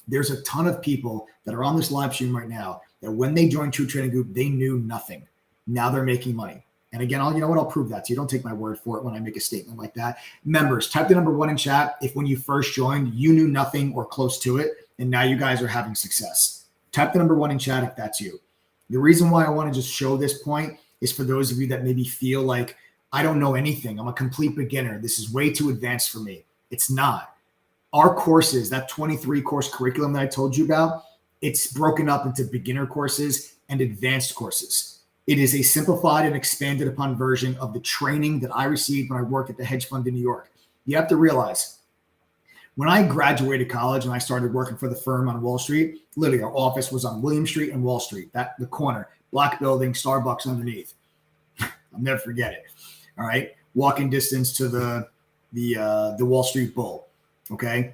There's a ton of people that are on this live stream right now that when they joined True Trading Group, they knew nothing. Now they're making money. And again, I'll prove that to you. Don't take my word for it when I make a statement like that. Members, type the number 1 in chat if when you first joined, you knew nothing or close to it, and now you guys are having success. Type the number 1 in chat if that's you. The reason why I want to just show this point is for those of you that maybe feel like, I don't know anything. I'm a complete beginner. This is way too advanced for me. It's not. Our courses, that 23 course curriculum that I told you about, it's broken up into beginner courses and advanced courses. It is a simplified and expanded upon version of the training that I received when I worked at the hedge fund in New York. You have to realize, when I graduated college and I started working for the firm on Wall Street, literally our office was on William Street and Wall Street, the corner, black building, Starbucks underneath. I'll never forget it. All right. Walking distance to the Wall Street Bull. Okay.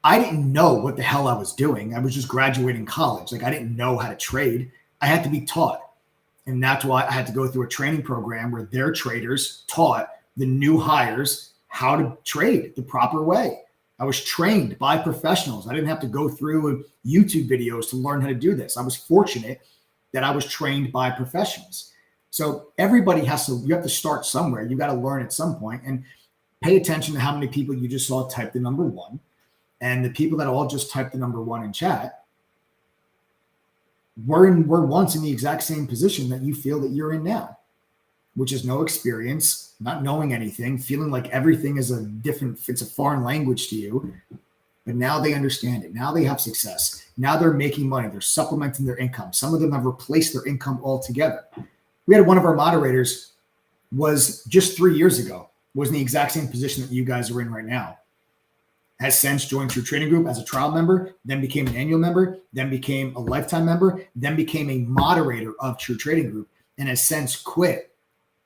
I didn't know what the hell I was doing. I was just graduating college. Like I didn't know how to trade. I had to be taught. And that's why I had to go through a training program where their traders taught the new hires how to trade the proper way. I was trained by professionals. I didn't have to go through YouTube videos to learn how to do this. I was fortunate that I was trained by professionals. So everybody you have to start somewhere. You got to learn at some point, and pay attention to how many people you just saw type the number 1, and the people that all just typed the number 1 in chat. We're once in the exact same position that you feel that you're in now, which is no experience, not knowing anything, feeling like everything is it's a foreign language to you. But now they understand it. Now they have success. Now they're making money. They're supplementing their income. Some of them have replaced their income altogether. We had one of our moderators was just 3 years ago, was in the exact same position that you guys are in right now. Has since joined True Trading Group as a trial member, then became an annual member, then became a lifetime member, then became a moderator of True Trading Group, and has since quit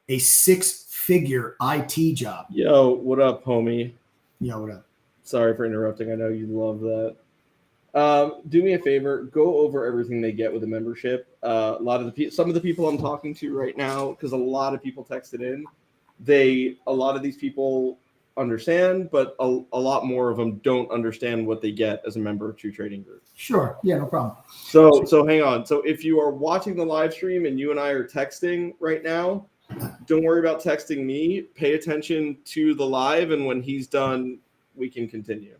a 6-figure IT job. Yo, what up, homie? Yo, what up? Sorry for interrupting. I know you love that. Do me a favor. Go over everything they get with a membership. Some of the people I'm talking to right now, because a lot of people texted in, a lot of these people understand, but a lot more of them don't understand what they get as a member of True Trading Group. Sure. Yeah, no problem. So hang on. So if you are watching the live stream and you and I are texting right now, don't worry about texting me. Pay attention to the live, and when he's done, we can continue.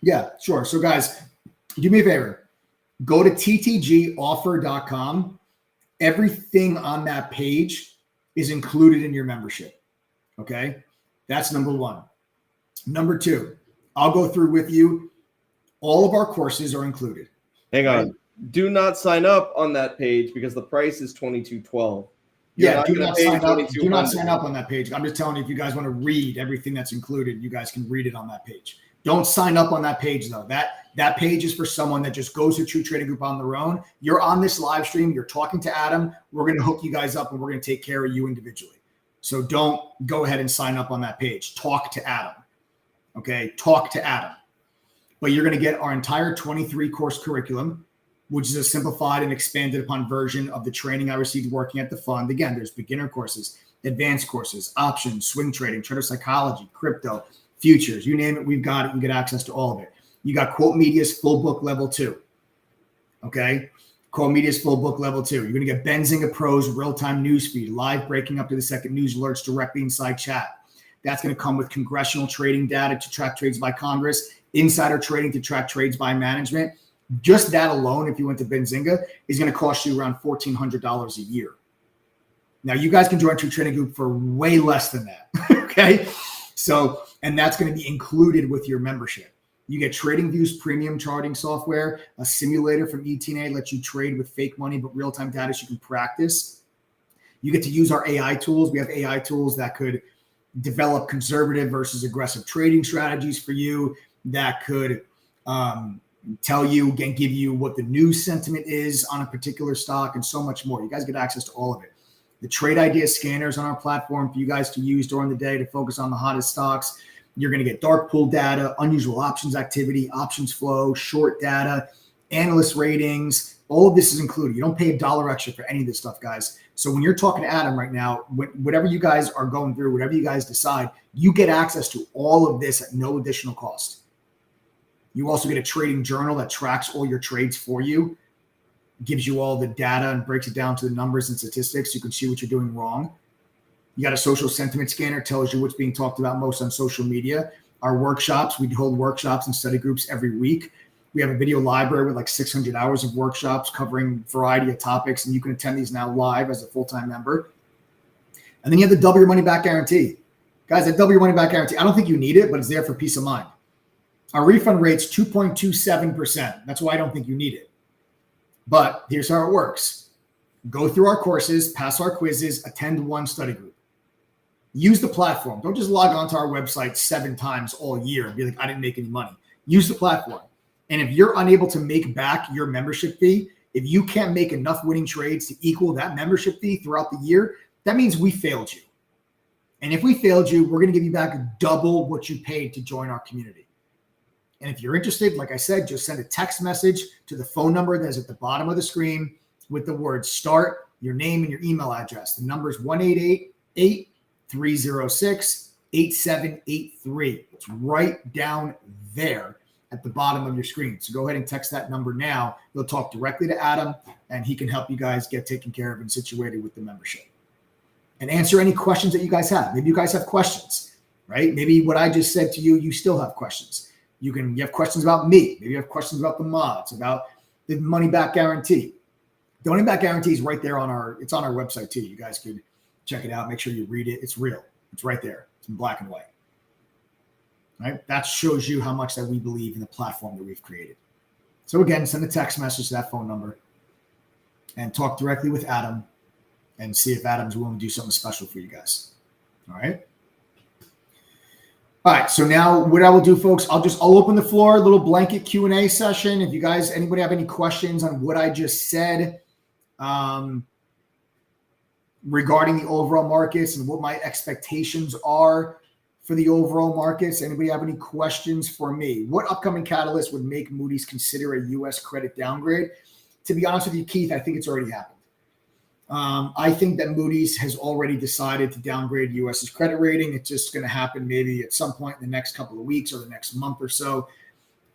Yeah, sure. So guys, do me a favor. Go to ttgoffer.com. Everything on that page is included in your membership. Okay? That's number 1. Number 2, I'll go through with you. All of our courses are included. Hang on. Do not sign up on that page because the price is $22.12. Yeah, do not sign up. Do not sign up on that page. I'm just telling you, if you guys want to read everything that's included, you guys can read it on that page. Don't sign up on that page, though. That page is for someone that just goes to True Trading Group on their own. You're on this live stream. You're talking to Adam. We're going to hook you guys up, and we're going to take care of you individually. So don't go ahead and sign up on that page. Talk to Adam. Okay? Talk to Adam. But you're going to get our entire 23 course curriculum, which is a simplified and expanded upon version of the training I received working at the fund. Again, there's beginner courses, advanced courses, options, swing trading, trader psychology, crypto, futures, you name it, we've got it. You get access to all of it. You got Quote Media's full book level 2. Okay? Quote Media's full book level 2. You're going to get Benzinga Pro's real-time news feed, live breaking up to the second news alerts directly inside chat. That's going to come with congressional trading data to track trades by Congress, insider trading to track trades by management. Just that alone, if you went to Benzinga, is going to cost you around $1,400 a year. Now, you guys can join True Trading Group for way less than that, okay? So, and that's going to be included with your membership. You get TradingView's premium charting software, a simulator from ETNA lets you trade with fake money, but real-time data so you can practice. You get to use our AI tools. We have AI tools that could develop conservative versus aggressive trading strategies for you, that could tell you and give you what the news sentiment is on a particular stock, and so much more. You guys get access to all of it. The trade idea scanners on our platform for you guys to use during the day to focus on the hottest stocks. You're going to get dark pool data, unusual options activity, options flow, short data, analyst ratings. All of this is included. You don't pay $1 extra for any of this stuff, guys. So when you're talking to Adam right now, whatever you guys are going through, whatever you guys decide, you get access to all of this at no additional cost. You also get a trading journal that tracks all your trades for you, gives you all the data and breaks it down to the numbers and statistics so you can see what you're doing wrong. You got a social sentiment scanner, tells you what's being talked about most on social media. Our workshops, we hold workshops and study groups every week. We have a video library with like 600 hours of workshops covering a variety of topics, and you can attend these now live as a full-time member. And then you have the double your money back guarantee. Guys, that double your money back guarantee, I don't think you need it, but it's there for peace of mind. Our refund rate's 2.27%. That's why I don't think you need it. But here's how it works. Go through our courses, pass our quizzes, attend one study group. Use the platform. Don't just log on to our website 7 times all year and be like, I didn't make any money. Use the platform. And if you're unable to make back your membership fee, if you can't make enough winning trades to equal that membership fee throughout the year, that means we failed you. And if we failed you, we're going to give you back double what you paid to join our community. And if you're interested, like I said, just send a text message to the phone number that's at the bottom of the screen with the word START, your name and your email address. The number is 1-888-306-8783. It's right down there at the bottom of your screen. So go ahead and text that number now. You'll talk directly to Adam, and he can help you guys get taken care of and situated with the membership. And answer any questions that you guys have. Maybe you guys have questions, right? Maybe what I just said to you, you still have questions. You have questions about me. Maybe you have questions about the mods, about the money back guarantee. The money back guarantee is right there it's on our website too. You guys could check it out. Make sure you read it. It's real. It's right there. It's in black and white. Right? That shows you how much that we believe in the platform that we've created. So again, send a text message to that phone number and talk directly with Adam and see if Adam's willing to do something special for you guys. All right. All right. So now what I will do, folks, I'll open the floor, a little blanket Q&A session. If you guys, anybody have any questions on what I just said regarding the overall markets and what my expectations are for the overall markets. Anybody have any questions for me? What upcoming catalyst would make Moody's consider a U.S. credit downgrade? To be honest with you, Keith, I think it's already happened. I think that Moody's has already decided to downgrade U.S.'s credit rating. It's just going to happen maybe at some point in the next couple of weeks or the next month or so.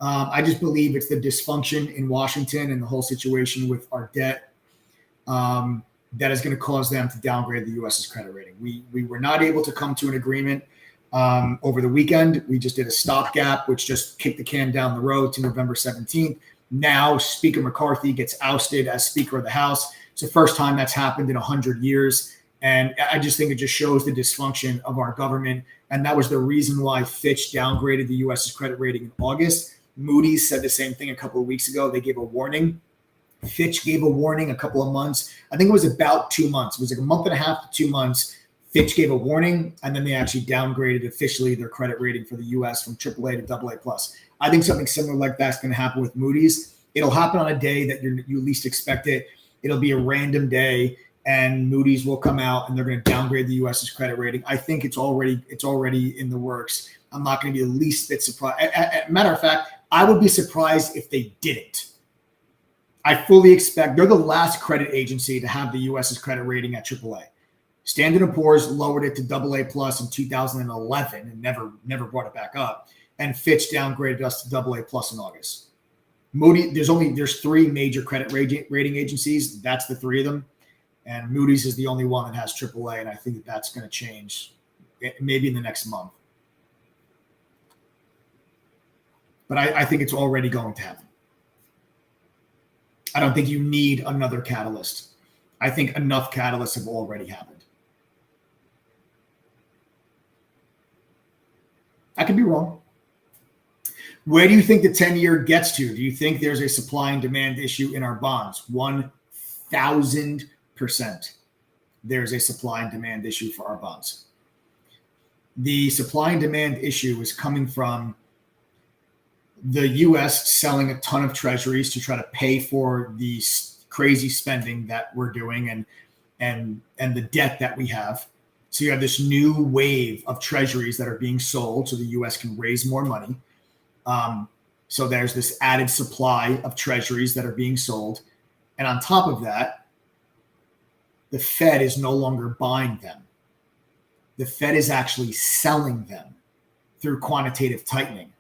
I just believe it's the dysfunction in Washington and the whole situation with our debt that is going to cause them to downgrade the U.S.'s credit rating. We were not able to come to an agreement over the weekend. We just did a stopgap, which just kicked the can down the road to November 17th. Now Speaker McCarthy gets ousted as Speaker of the House. It's the first time that's happened in 100 years. And I just think it just shows the dysfunction of our government. And that was the reason why Fitch downgraded the U.S.'s credit rating in August. Moody's said the same thing a couple of weeks ago. They gave a warning. Fitch gave a warning a couple of months. I think it was about 2 months. It was like a month and a half to 2 months. Fitch gave a warning, and then they actually downgraded officially their credit rating for the U.S. from AAA to AA+. I think something similar like that's going to happen with Moody's. It'll happen on a day that you least expect it. It'll be a random day, and Moody's will come out, and they're going to downgrade the U.S.'s credit rating. I think it's already in the works. I'm not going to be the least bit surprised. Matter of fact, I would be surprised if they didn't. I fully expect they're the last credit agency to have the U.S.'s credit rating at AAA. Standard & Poor's lowered it to AA+ in 2011 and never brought it back up. And Fitch downgraded us to AA+ in August. There's 3 major credit rating agencies. That's the 3 of them. And Moody's is the only one that has AAA. And I think that's going to change maybe in the next month. But I think it's already going to happen. I don't think you need another catalyst. I think enough catalysts have already happened. I could be wrong. Where do you think the 10-year gets to? Do you think there's a supply and demand issue in our bonds? 1,000%. There's a supply and demand issue for our bonds. The supply and demand issue is coming from the U.S. selling a ton of treasuries to try to pay for the crazy spending that we're doing and the debt that we have. So you have this new wave of treasuries that are being sold so the U.S. can raise more money. So there's this added supply of treasuries that are being sold. And on top of that, the Fed is no longer buying them. The Fed is actually selling them through quantitative tightening.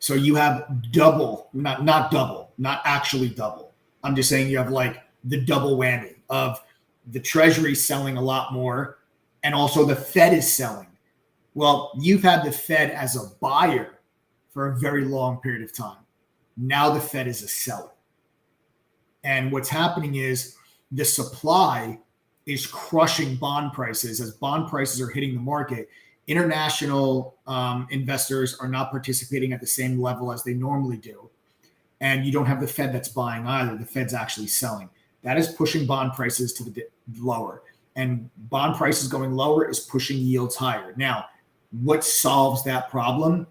So you have double, not double, not actually double. I'm just saying you have like the double whammy of the Treasury selling a lot more and also the Fed is selling. Well, you've had the Fed as a buyer for a very long period of time. Now the Fed is a seller. And what's happening is the supply is crushing bond prices. As bond prices are hitting the market, international investors are not participating at the same level as they normally do. And you don't have the Fed that's buying either. The Fed's actually selling. That is pushing bond prices to the lower. And bond prices going lower is pushing yields higher. Now, what solves that problem?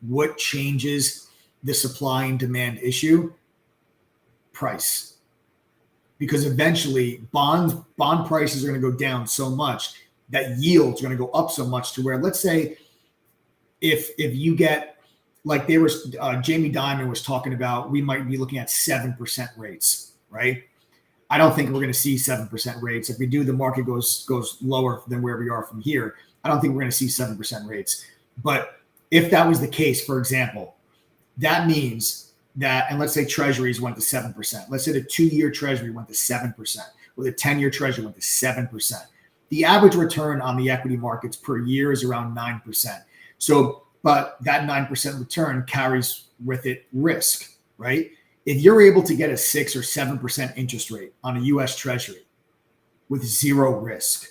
What changes the supply and demand issue? Price. Because eventually bond prices are going to go down so much that yields are going to go up so much to where, let's say, if you get, like there was Jamie Dimon was talking about, we might be looking at 7% rates, right? I don't think we're going to see 7% rates. If we do, the market goes lower than where we are from here. I don't think we're going to see 7% rates. But if that was the case, for example, that means that, and let's say treasuries went to 7%. Let's say the 2-year treasury went to 7%, or the 10-year treasury went to 7%. The average return on the equity markets per year is around 9%. So, but that 9% return carries with it risk, right? If you're able to get a 6 or 7% interest rate on a US treasury with zero risk,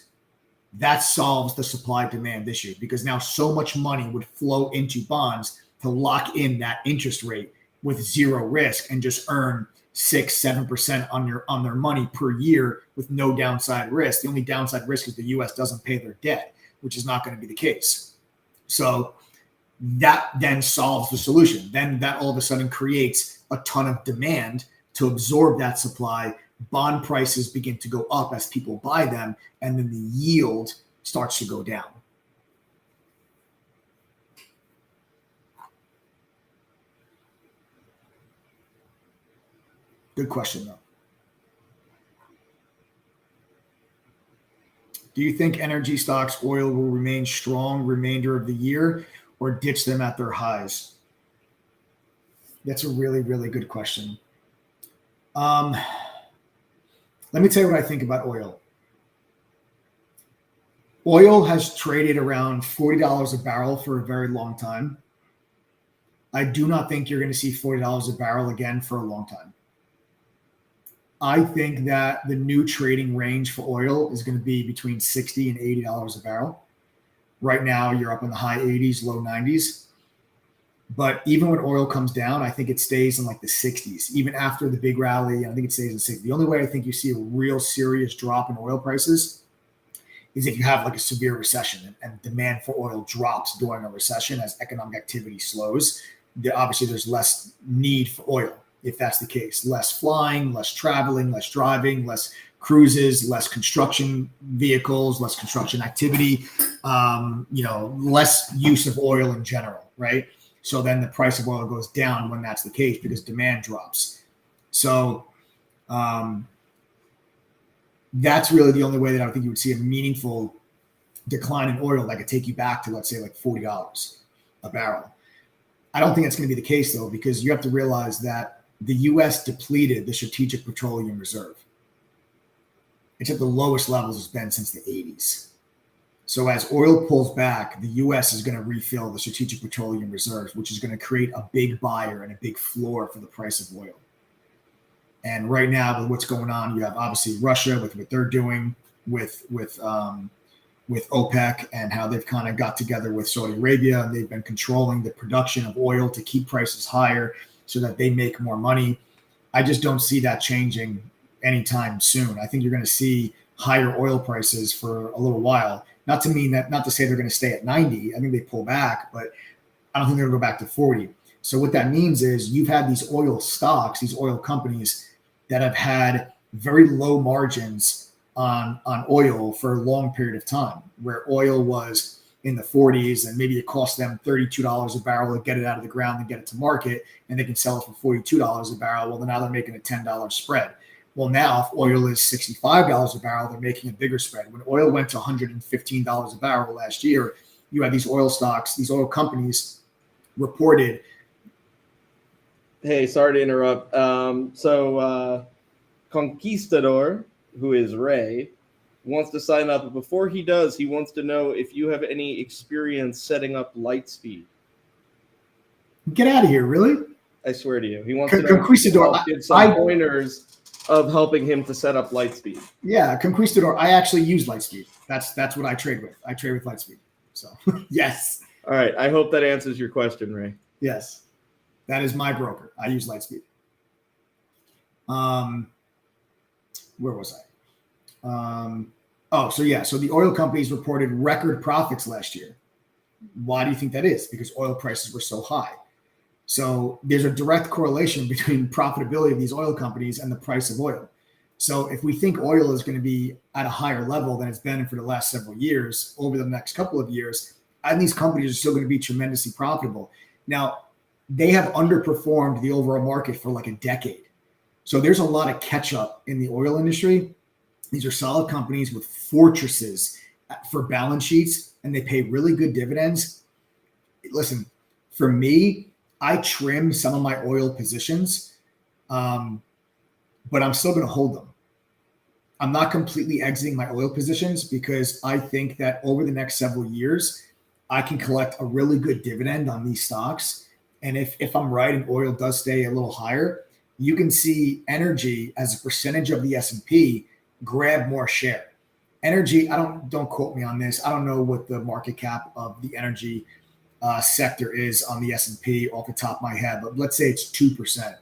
that solves the supply demand issue, because now so much money would flow into bonds to lock in that interest rate with zero risk and just earn 6-7% on their money per year with no downside risk. The only downside risk is the US doesn't pay their debt, which is not going to be the case. So that then solves the solution. Then that all of a sudden creates a ton of demand to absorb that supply. Bond prices begin to go up as people buy them, and then the yield starts to go down. Good question, though. Do you think energy stocks, oil, will remain strong remainder of the year or ditch them at their highs? That's a really, really good question. Let me tell you what I think about oil. Oil has traded around $40 a barrel for a very long time. I do not think you're going to see $40 a barrel again for a long time. I think that the new trading range for oil is going to be between $60 and $80 a barrel. Right now, you're up in the high 80s, low 90s. But even when oil comes down, I think it stays in like the 60s. Even after the big rally, I think it stays in 60. The only way I think you see a real serious drop in oil prices is if you have like a severe recession and demand for oil drops during a recession as economic activity slows. Obviously, there's less need for oil. If that's the case, less flying, less traveling, less driving, less cruises, less construction vehicles, less construction activity, less use of oil in general, right? So then the price of oil goes down when that's the case because demand drops. So that's really the only way that I think you would see a meaningful decline in oil that could take you back to, let's say, like $40 a barrel. I don't think that's going to be the case, though, because you have to realize that the U.S. depleted the Strategic Petroleum Reserve. It's at the lowest levels it's been since the 80s. So as oil pulls back, the U.S. is going to refill the strategic petroleum reserves, which is going to create a big buyer and a big floor for the price of oil. And right now, with what's going on, you have obviously Russia with what they're doing with OPEC and how they've kind of got together with Saudi Arabia, and they've been controlling the production of oil to keep prices higher so that they make more money. I just don't see that changing anytime soon. I think you're going to see higher oil prices for a little while. Not to say they're going to stay at 90. I think they pull back, but I don't think they're going to go back to 40. So what that means is you've had these oil stocks, these oil companies that have had very low margins on oil for a long period of time, where oil was in the 40s and maybe it cost them $32 a barrel to get it out of the ground and get it to market, and they can sell it for $42 a barrel. Well, then now they're making a $10 spread. Well, now if oil is $65 a barrel, they're making a bigger spread. When oil went to $115 a barrel last year, you had these oil stocks, these oil companies reported. Hey, sorry to interrupt. Conquistador, who is Ray, wants to sign up. But before he does, he wants to know if you have any experience setting up Lightspeed. Get out of here, really? I swear to you. He wants to know Conquistador, give some pointers of helping him to set up Lightspeed. Yeah, Conquistador. I actually use Lightspeed. That's what I trade with. I trade with Lightspeed. So yes. All right. I hope that answers your question, Ray. Yes. That is my broker. I use Lightspeed. Where was I? So the oil companies reported record profits last year. Why do you think that is? Because oil prices were so high. So there's a direct correlation between profitability of these oil companies and the price of oil. So if we think oil is going to be at a higher level than it's been for the last several years, over the next couple of years, I think these companies are still going to be tremendously profitable. Now, they have underperformed the overall market for like a decade. So there's a lot of catch up in the oil industry. These are solid companies with fortresses for balance sheets, and they pay really good dividends. Listen, for me, I trim some of my oil positions, but I'm still going to hold them. I'm not completely exiting my oil positions because I think that over the next several years, I can collect a really good dividend on these stocks. And if I'm right and oil does stay a little higher, you can see energy as a percentage of the S&P grab more share. Energy, don't quote me on this. I don't know what the market cap of the energy sector is on the S&P off the top of my head, but let's say it's 2%,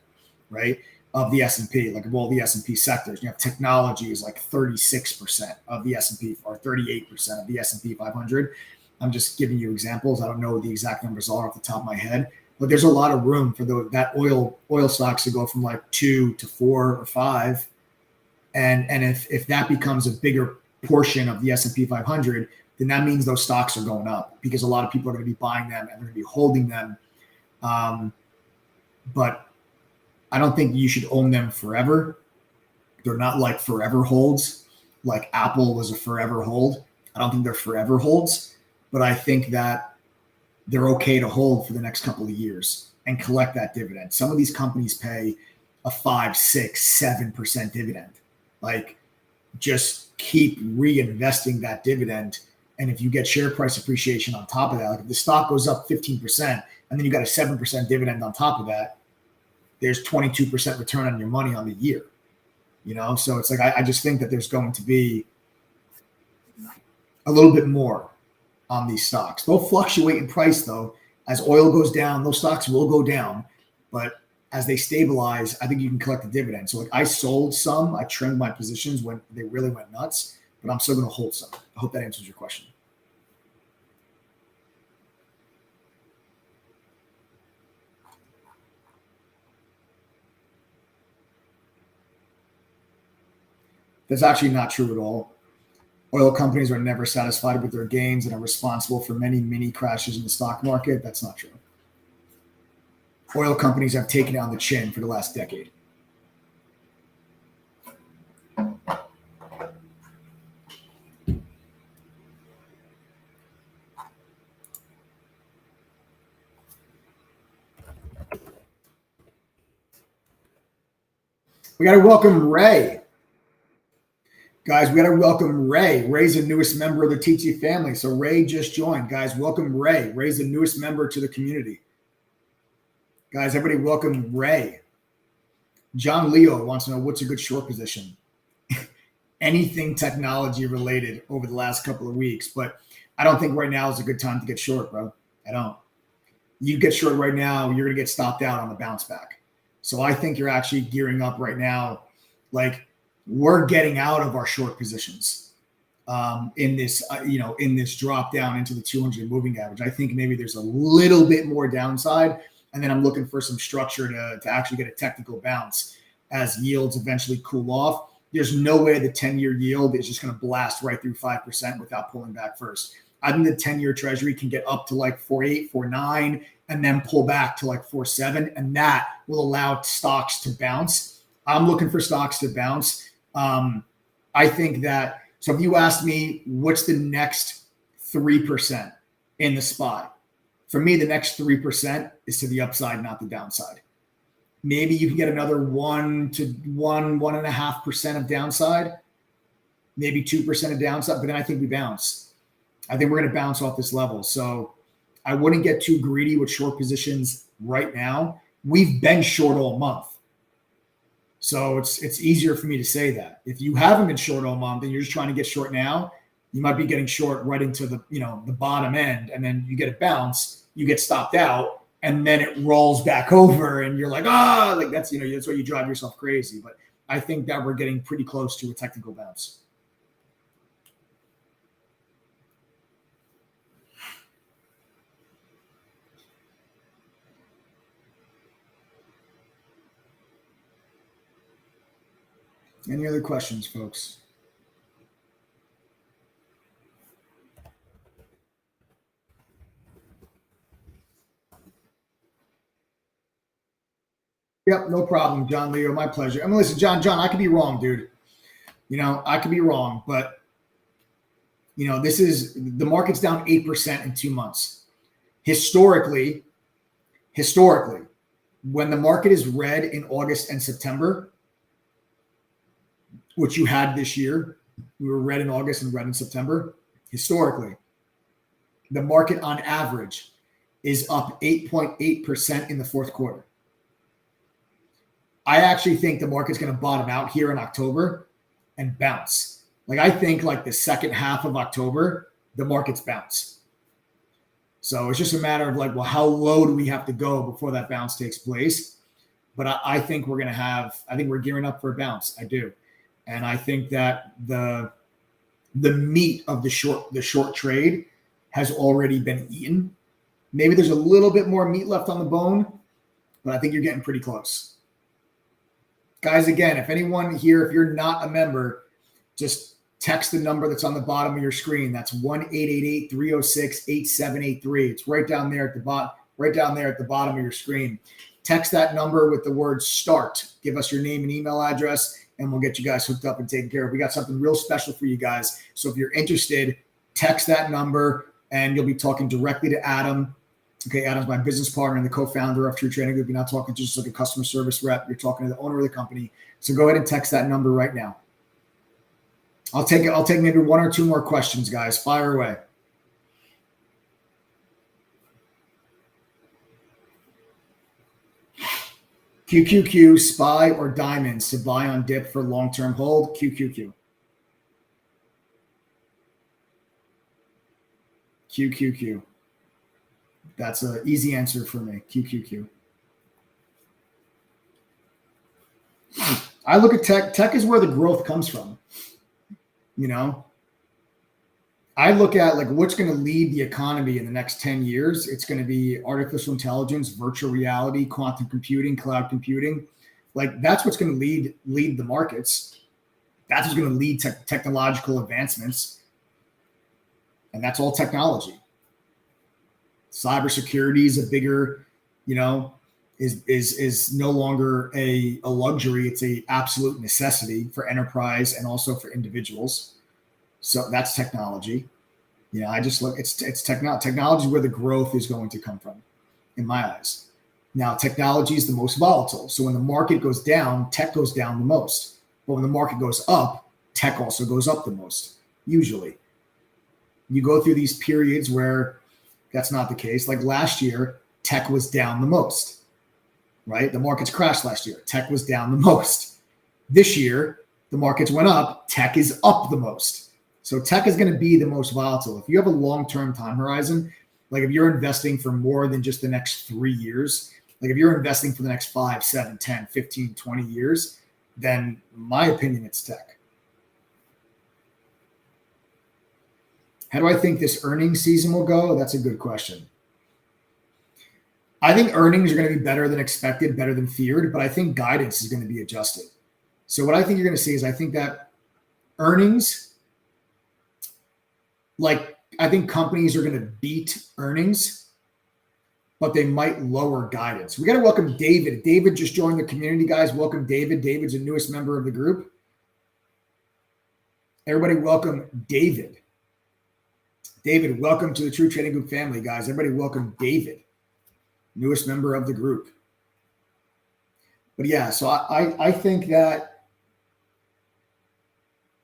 right, of the S&P, like of all the S&P sectors. You have technology is like 36% of the S&P or 38% of the S&P 500. I'm just giving you examples. I don't know what the exact numbers are off the top of my head, but there's a lot of room for that oil stocks to go from like 2 to 4 or 5. And if that becomes a bigger portion of the S&P 500, then that means those stocks are going up because a lot of people are going to be buying them and they're going to be holding them. But I don't think you should own them forever. They're not like forever holds. Like Apple was a forever hold. I don't think they're forever holds, but I think that they're okay to hold for the next couple of years and collect that dividend. Some of these companies pay a 5, 6, 7% dividend. Like, just keep reinvesting that dividend. And if you get share price appreciation on top of that, like if the stock goes up 15% and then you got a 7% dividend on top of that, there's 22% return on your money on the year. So it's like, I just think that there's going to be a little bit more on these stocks. They'll fluctuate in price though. As oil goes down, those stocks will go down, but as they stabilize, I think you can collect the dividend. So like I sold some, I trimmed my positions when they really went nuts, but I'm still going to hold some. I hope that answers your question. That's actually not true at all. Oil companies are never satisfied with their gains and are responsible for many mini crashes in the stock market. That's not true. Oil companies have taken it on the chin for the last decade. We got to welcome Ray. Guys, we got to welcome Ray. Ray's the newest member of the TT family. So Ray just joined. Guys, welcome Ray. Ray's the newest member to the community. Guys, everybody welcome Ray. John Leo wants to know what's a good short position. Anything technology related over the last couple of weeks. But I don't think right now is a good time to get short, bro. I don't. You get short right now, you're going to get stopped out on the bounce back. So I think you're actually gearing up right now. Like, we're getting out of our short positions in this, in this drop down into the 200 moving average. I think maybe there's a little bit more downside, and then I'm looking for some structure to actually get a technical bounce as yields eventually cool off. There's no way the 10-year yield is just going to blast right through 5% without pulling back first. I think the 10-year treasury can get up to like 4.8, 4.9, and then pull back to like 4.7, and that will allow stocks to bounce. I'm looking for stocks to bounce. I think that, so if you asked me what's the next 3% in the SPY, for me, the next 3% is to the upside, not the downside. Maybe you can get another 1.5% of downside, maybe 2% of downside, but then I think we bounce. I think we're going to bounce off this level. So I wouldn't get too greedy with short positions right now. We've been short all month. So it's easier for me to say that. If you haven't been short all month and you're just trying to get short now, you might be getting short right into the, the bottom end, and then you get a bounce, you get stopped out, and then it rolls back over and you're like, that's why you drive yourself crazy. But I think that we're getting pretty close to a technical bounce. Any other questions, folks? Yep, no problem, John Leo. My pleasure. I mean, listen, John, I could be wrong, dude. I could be wrong, but this is the market's down 8% in 2 months. Historically, when the market is red in August and September, which you had this year, we were red in August and red in September. Historically, the market on average is up 8.8% in the fourth quarter. I actually think the market's going to bottom out here in October and bounce. Like, I think like the second half of October, the market's bounce. So it's just a matter of like, well, how low do we have to go before that bounce takes place? But I think we're gearing up for a bounce. I do. And I think that the meat of the short trade has already been eaten. Maybe there's a little bit more meat left on the bone, but I think you're getting pretty close. Guys, again, if anyone here, if you're not a member, just text the number that's on the bottom of your screen. That's 1-888-306-8783. It's right down there at the bottom of your screen. Text that number with the word START. Give us your name and email address, and we'll get you guys hooked up and taken care of. We got something real special for you guys. So if you're interested, text that number and you'll be talking directly to Adam. Okay, Adam's my business partner and the co-founder of True Trading Group. You're not talking to just like a customer service rep. You're talking to the owner of the company. So go ahead and text that number right now. I'll take maybe one or two more questions, guys. Fire away. QQQ, SPY or diamonds to buy on dip for long-term hold? QQQ. QQQ. That's an easy answer for me. QQQ. I look at tech. Tech is where the growth comes from. I look at like what's going to lead the economy in the next 10 years. It's going to be artificial intelligence, virtual reality, quantum computing, cloud computing. Like that's what's going to lead the markets. That's what's going to lead technological advancements. And that's all technology. Cybersecurity is a bigger, is no longer a luxury. It's a absolute necessity for enterprise and also for individuals. So that's technology. I just look, it's technology where the growth is going to come from in my eyes. Now, technology is the most volatile. So when the market goes down, tech goes down the most. But when the market goes up, tech also goes up the most. Usually you go through these periods where that's not the case. Like last year, tech was down the most, right? The markets crashed last year. Tech was down the most. This year, the markets went up. Tech is up the most. So tech is going to be the most volatile. If you have a long-term time horizon, like if you're investing for more than just the next 3 years, like if you're investing for the next 5, 7, 10, 15, 20 years, then my opinion, it's tech. How do I think this earnings season will go? That's a good question. I think earnings are going to be better than expected, better than feared, but I think guidance is going to be adjusted. So what I think you're going to see is I think that earnings, like I think companies are going to beat earnings, but they might lower guidance. We got to welcome David. David just joined the community, guys. Welcome, David. David's the newest member of the group. Everybody welcome David. David, welcome to the True Trading Group family, guys. Everybody welcome David, newest member of the group. But yeah, so I think that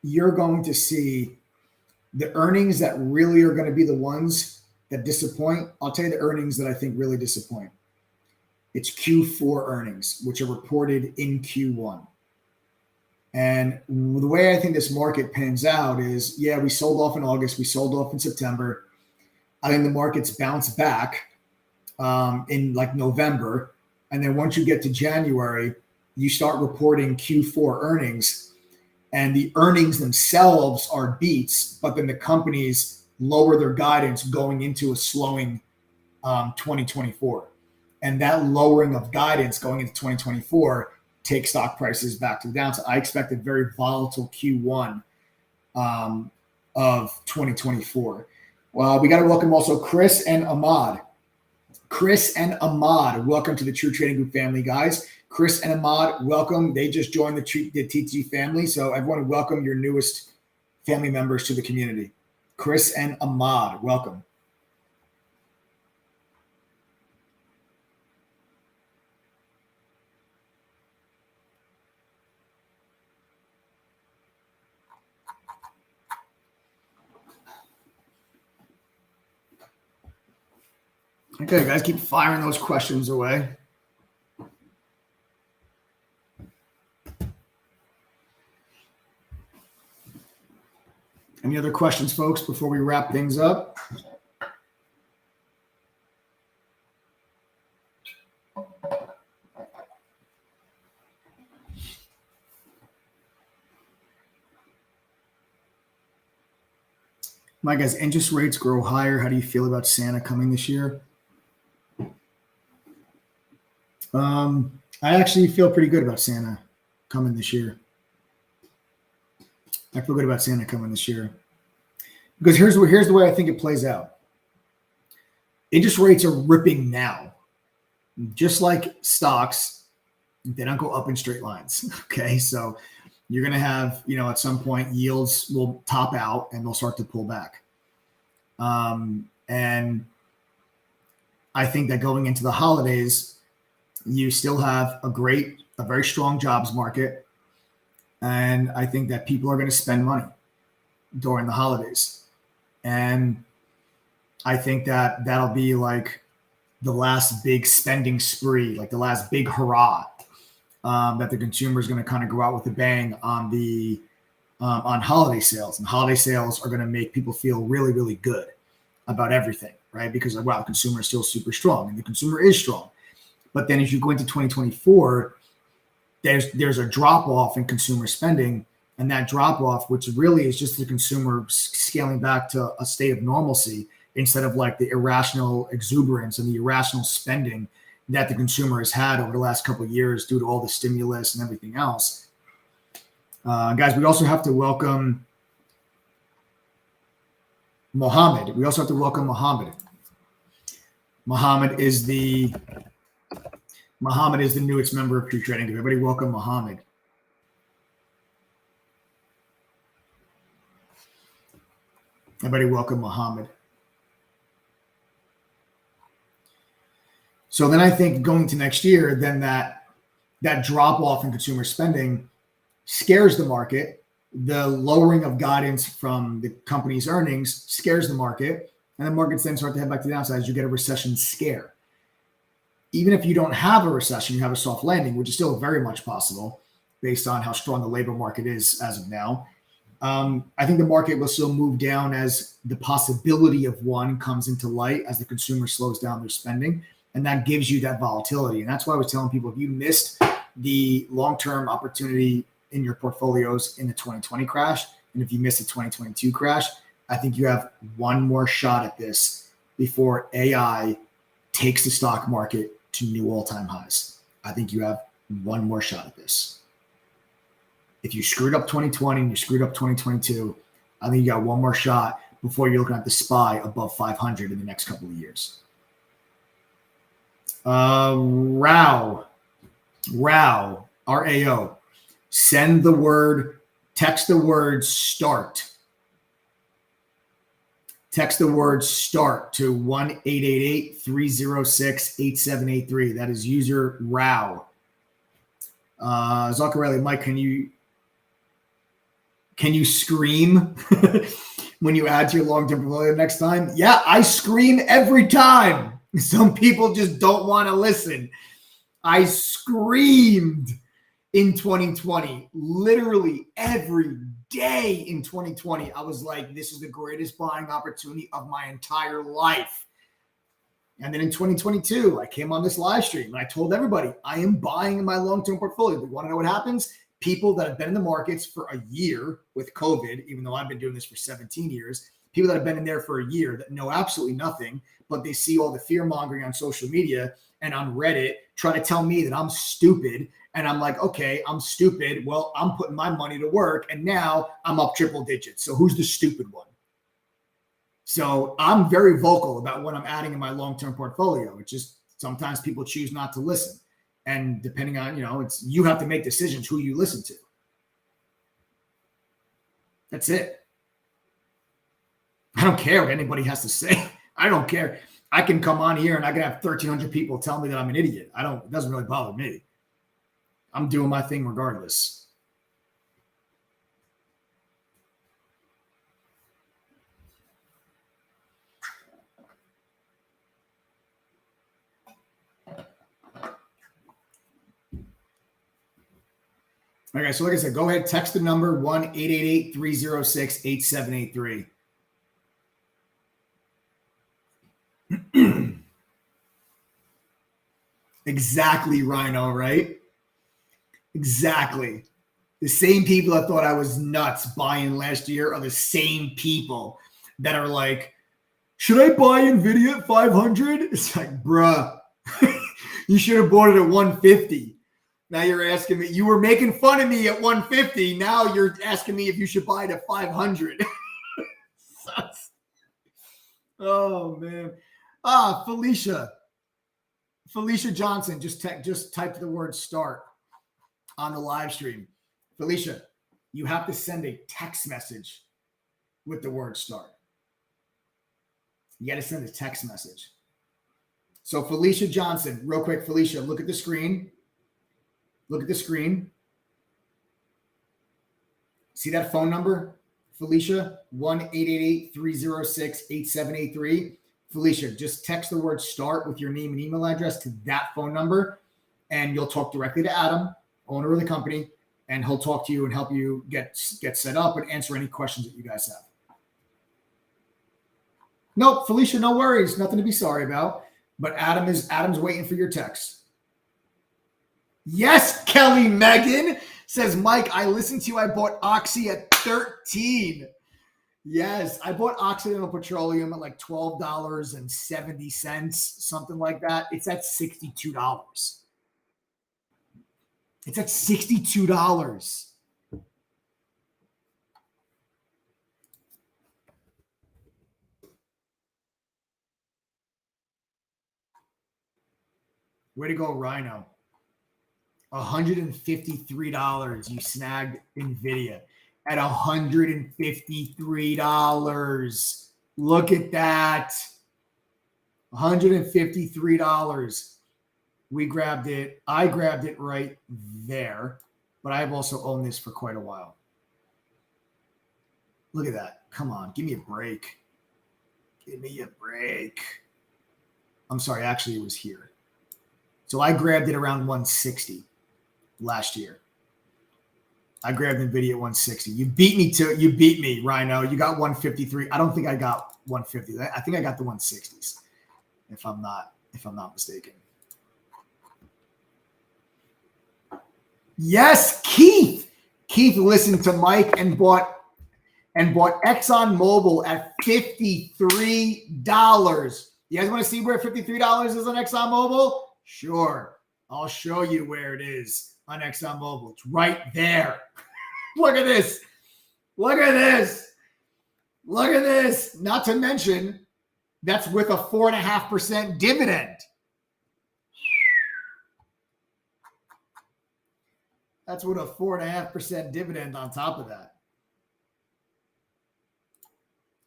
you're going to see the earnings that really are going to be the ones that disappoint. I'll tell you the earnings that I think really disappoint. It's Q4 earnings, which are reported in Q1. And the way I think this market pans out is, yeah, we sold off in August. We sold off in September. I think the markets bounce back in like November. And then once you get to January, you start reporting Q4 earnings. And the earnings themselves are beats, but then the companies lower their guidance going into a slowing 2024. And that lowering of guidance going into 2024 take stock prices back to the downside. I expect a very volatile Q1 of 2024. Well, we got to welcome also Chris and Ahmad. Chris and Ahmad, welcome to the True Trading Group family, guys. Chris and Ahmad, welcome. They just joined the TTG family. So everyone welcome your newest family members to the community. Chris and Ahmad, welcome. Okay, guys, keep firing those questions away. Any other questions, folks, before we wrap things up? Mike, as interest rates grow higher, how do you feel about Santa coming this year? I actually feel pretty good about Santa coming this year. I feel good about Santa coming this year. Because here's the way I think it plays out. Interest rates are ripping now. Just like stocks, they don't go up in straight lines. Okay, so you're going to have, at some point, yields will top out and they'll start to pull back. And I think that going into the holidays, you still have a very strong jobs market. And I think that people are going to spend money during the holidays. And I think that that'll be like the last big spending spree, like the last big hurrah, that the consumer is going to kind of go out with a bang on on holiday sales. And holiday sales are going to make people feel really, really good about everything, right? Because, wow, the consumer is still super strong, and the consumer is strong. But then as you go into 2024, there's a drop off in consumer spending, and that drop off, which really is just the consumer scaling back to a state of normalcy instead of like the irrational exuberance and the irrational spending that the consumer has had over the last couple of years due to all the stimulus and everything else. Guys, we also have to welcome Mohammed. We also have to welcome Mohammed. Mohammed is the newest member of True Trading. Everybody welcome Mohammed. Everybody welcome Mohammed. So then I think going to next year, then that drop off in consumer spending scares the market, the lowering of guidance from the company's earnings scares the market, and the markets then start to head back to the downside as you get a recession scare. Even if you don't have a recession, you have a soft landing, which is still very much possible based on how strong the labor market is as of now. I think the market will still move down as the possibility of one comes into light as the consumer slows down their spending, and that gives you that volatility. And that's why I was telling people, if you missed the long-term opportunity in your portfolios in the 2020 crash, and if you missed the 2022 crash, I think you have one more shot at this before AI takes the stock market to new all-time highs. I think you have one more shot at this. If you screwed up 2020 and you screwed up 2022, I think you got one more shot before you're looking at the SPY above 500 in the next couple of years. RAO, RAO, send the word, text the word start. Text the word start to 1-888-306-8783. That is user RAO. Zuccarelli, Mike, can you scream when you add to your long-term portfolio next time? Yeah, I scream every time. Some people just don't want to listen. I screamed in 2020, literally every day in 2020. I was like, this is the greatest buying opportunity of my entire life. And then in 2022, I came on this live stream and I told everybody, I am buying in my long-term portfolio. But you want to know what happens? People that have been in the markets for a year with COVID, even though I've been doing this for 17 years, people that have been in there for a year that know absolutely nothing, but they see all the fear mongering on social media and on Reddit try to tell me that I'm stupid. And I'm like, okay, I'm stupid. Well, I'm putting my money to work and now I'm up triple digits. So who's the stupid one? So I'm very vocal about what I'm adding in my long-term portfolio. It's just sometimes people choose not to listen. And depending on, you have to make decisions who you listen to. That's it. I don't care what anybody has to say. I don't care. I can come on here and I can have 1,300 people tell me that I'm an idiot. It doesn't really bother me. I'm doing my thing regardless. Okay, so like I said, go ahead, text the number 1-888-306-8783. Exactly, Rhino, right? Exactly. The same people that thought I was nuts buying last year are the same people that are like, should I buy NVIDIA at 500? It's like, bruh, you should have bought it at 150. Now you're asking me, you were making fun of me at 150. Now you're asking me if you should buy it at 500. Oh, man. Felicia Johnson just typed the word start on the live stream. Felicia, you have to send a text message with the word start. You got to send a text message. So Felicia Johnson, real quick, Felicia, look at the screen. Look at the screen. See that phone number, Felicia? 1-888-306-8783. Felicia, just text the word start with your name and email address to that phone number, and you'll talk directly to Adam, owner of the company, and he'll talk to you and help you get set up and answer any questions that you guys have. Nope, Felicia, no worries. Nothing to be sorry about. But Adam's waiting for your text. Yes, Kelly Megan says, Mike, I listened to you. I bought Oxy at 13. Yes, I bought Occidental Petroleum at like $12.70, something like that. It's at $62. It's at $62. Way to go, Rhino. $153. You snagged NVIDIA at $153. Look at that. $153. We grabbed it. I grabbed it right there, but I've also owned this for quite a while. Look at that. Come on. Give me a break. Give me a break. I'm sorry. Actually, it was here. So I grabbed it around 160 last year. I grabbed NVIDIA at 160. You beat me, Rhino. You got 153. I don't think I got 150. I think I got the 160s, if I'm not mistaken. Yes, Keith. Keith listened to Mike and bought ExxonMobil at $53. You guys want to see where $53 is on ExxonMobil? Sure. I'll show you where it is on ExxonMobil. It's right there. Look at this. Look at this. Look at this. Not to mention, that's with a 4.5% dividend. That's with a 4.5% dividend on top of that.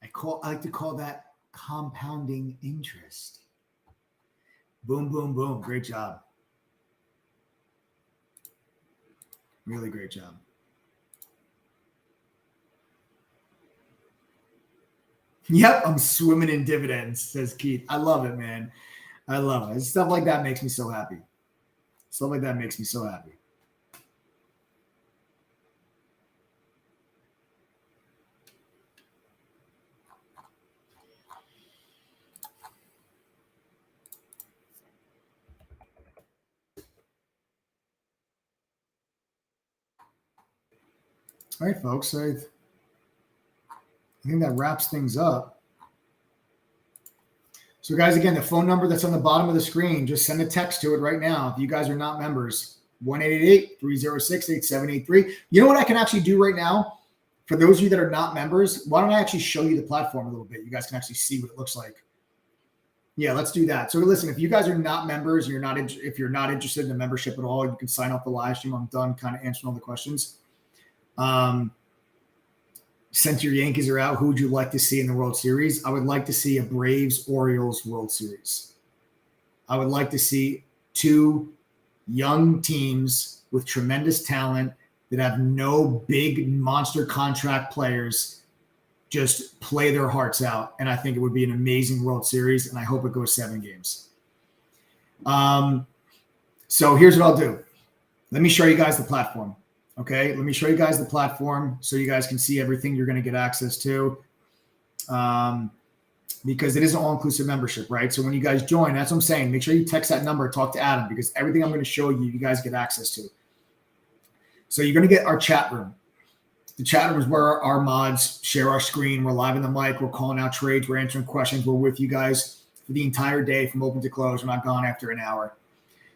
I like to call that compounding interest. Boom, boom, boom. Great job. Really great job. Yep, I'm swimming in dividends, says Keith. I love it, man. I love it. Stuff like that makes me so happy. Stuff like that makes me so happy. All right, folks. I think that wraps things up. So, guys, again, the phone number that's on the bottom of the screen, just send a text to it right now. If you guys are not members, 1-888-306-8783. You know what I can actually do right now? For those of you that are not members, why don't I actually show you the platform a little bit? You guys can actually see what it looks like. Yeah, let's do that. So, listen, if you guys are not members, if you're not interested in the membership at all, you can sign up the live stream. I'm done kind of answering all the questions. Since your Yankees are out, who would you like to see in the World Series? I would like to see a Braves-Orioles World Series. I would like to see two young teams with tremendous talent that have no big monster contract players just play their hearts out. And I think it would be an amazing World Series, and I hope it goes 7 games. So here's what I'll do. Let me show you guys the platform. Okay, let me show you guys the platform so you guys can see everything you're going to get access to, because it is an all-inclusive membership, right? So when you guys join, that's what I'm saying. Make sure you text that number, talk to Adam, because everything I'm going to show you, you guys get access to. So you're going to get our chat room. The chat room is where our mods share our screen. We're live in the mic. We're calling out trades. We're answering questions. We're with you guys for the entire day from open to close. We're not gone after an hour.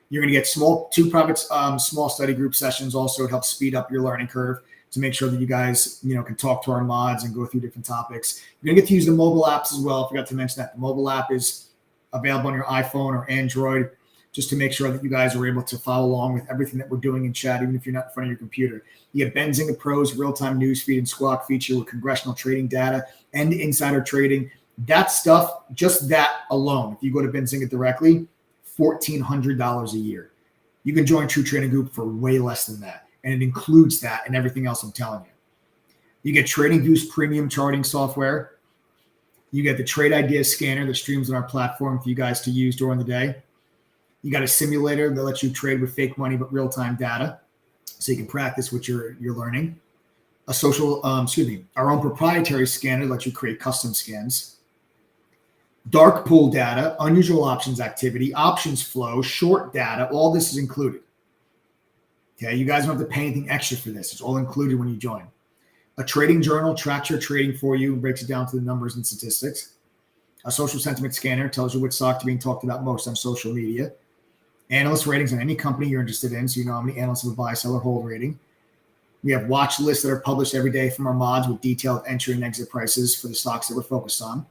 You're going to get two private small study group sessions. Also, it helps speed up your learning curve to make sure that you guys, can talk to our mods and go through different topics. You're going to get to use the mobile apps as well. I forgot to mention that the mobile app is available on your iPhone or Android, just to make sure that you guys are able to follow along with everything that we're doing in chat, even if you're not in front of your computer. You get Benzinga Pro's real-time news feed and Squawk feature with congressional trading data and insider trading. That stuff, just that alone, if you go to Benzinga directly, $1,400 a year. You can join True Trading Group for way less than that. And it includes that and everything else I'm telling you. You get TradingView's premium charting software. You get the Trade Ideas scanner that streams on our platform for you guys to use during the day. You got a simulator that lets you trade with fake money but real-time data, so you can practice what you're learning. Our own proprietary scanner lets you create custom scans. Dark pool data, unusual options activity, options flow, short data, all this is included. Okay, you guys don't have to pay anything extra for this. It's all included when you join. A trading journal tracks your trading for you and breaks it down to the numbers and statistics. A social sentiment scanner tells you which stocks are being talked about most on social media. Analyst ratings on any company you're interested in, so you know how many analysts have a buy, sell, or hold rating. We have watch lists that are published every day from our mods with detailed entry and exit prices for the stocks that we're focused on.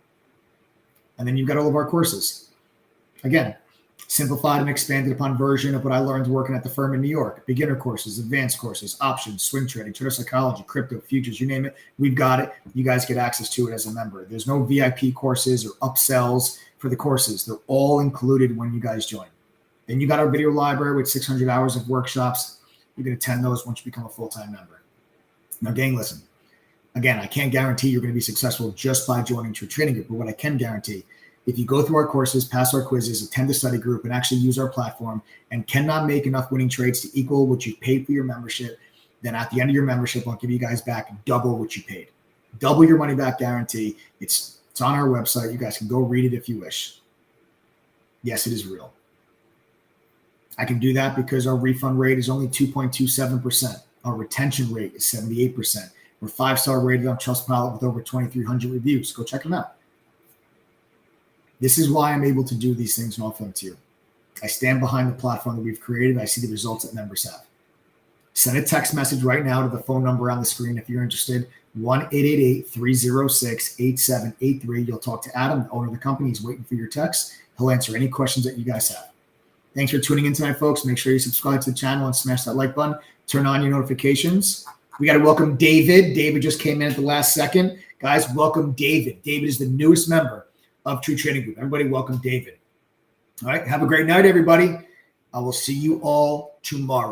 And then you've got all of our courses. Again, simplified and expanded upon version of what I learned working at the firm in New York. Beginner courses, advanced courses, options, swing trading, trader psychology, crypto, futures, you name it. We've got it. You guys get access to it as a member. There's no VIP courses or upsells for the courses. They're all included when you guys join. Then you got our video library with 600 hours of workshops. You can attend those once you become a full-time member. Now, gang, listen. Again, I can't guarantee you're going to be successful just by joining True Trading Group, but what I can guarantee, if you go through our courses, pass our quizzes, attend the study group, and actually use our platform and cannot make enough winning trades to equal what you paid for your membership, then at the end of your membership, I'll give you guys back double what you paid. Double your money back guarantee. It's on our website. You guys can go read it if you wish. Yes, it is real. I can do that because our refund rate is only 2.27%. Our retention rate is 78%. We're 5-star rated on Trustpilot with over 2,300 reviews. Go check them out. This is why I'm able to do these things and offer them to you. I stand behind the platform that we've created. I see the results that members have. Send a text message right now to the phone number on the screen if you're interested. 1-888-306-8783. You'll talk to Adam, the owner of the company. He's waiting for your text. He'll answer any questions that you guys have. Thanks for tuning in tonight, folks. Make sure you subscribe to the channel and smash that like button. Turn on your notifications. We got to welcome David. David just came in at the last second. Guys, welcome David. David is the newest member of True Trading Group. Everybody welcome David. All right. Have a great night, everybody. I will see you all tomorrow.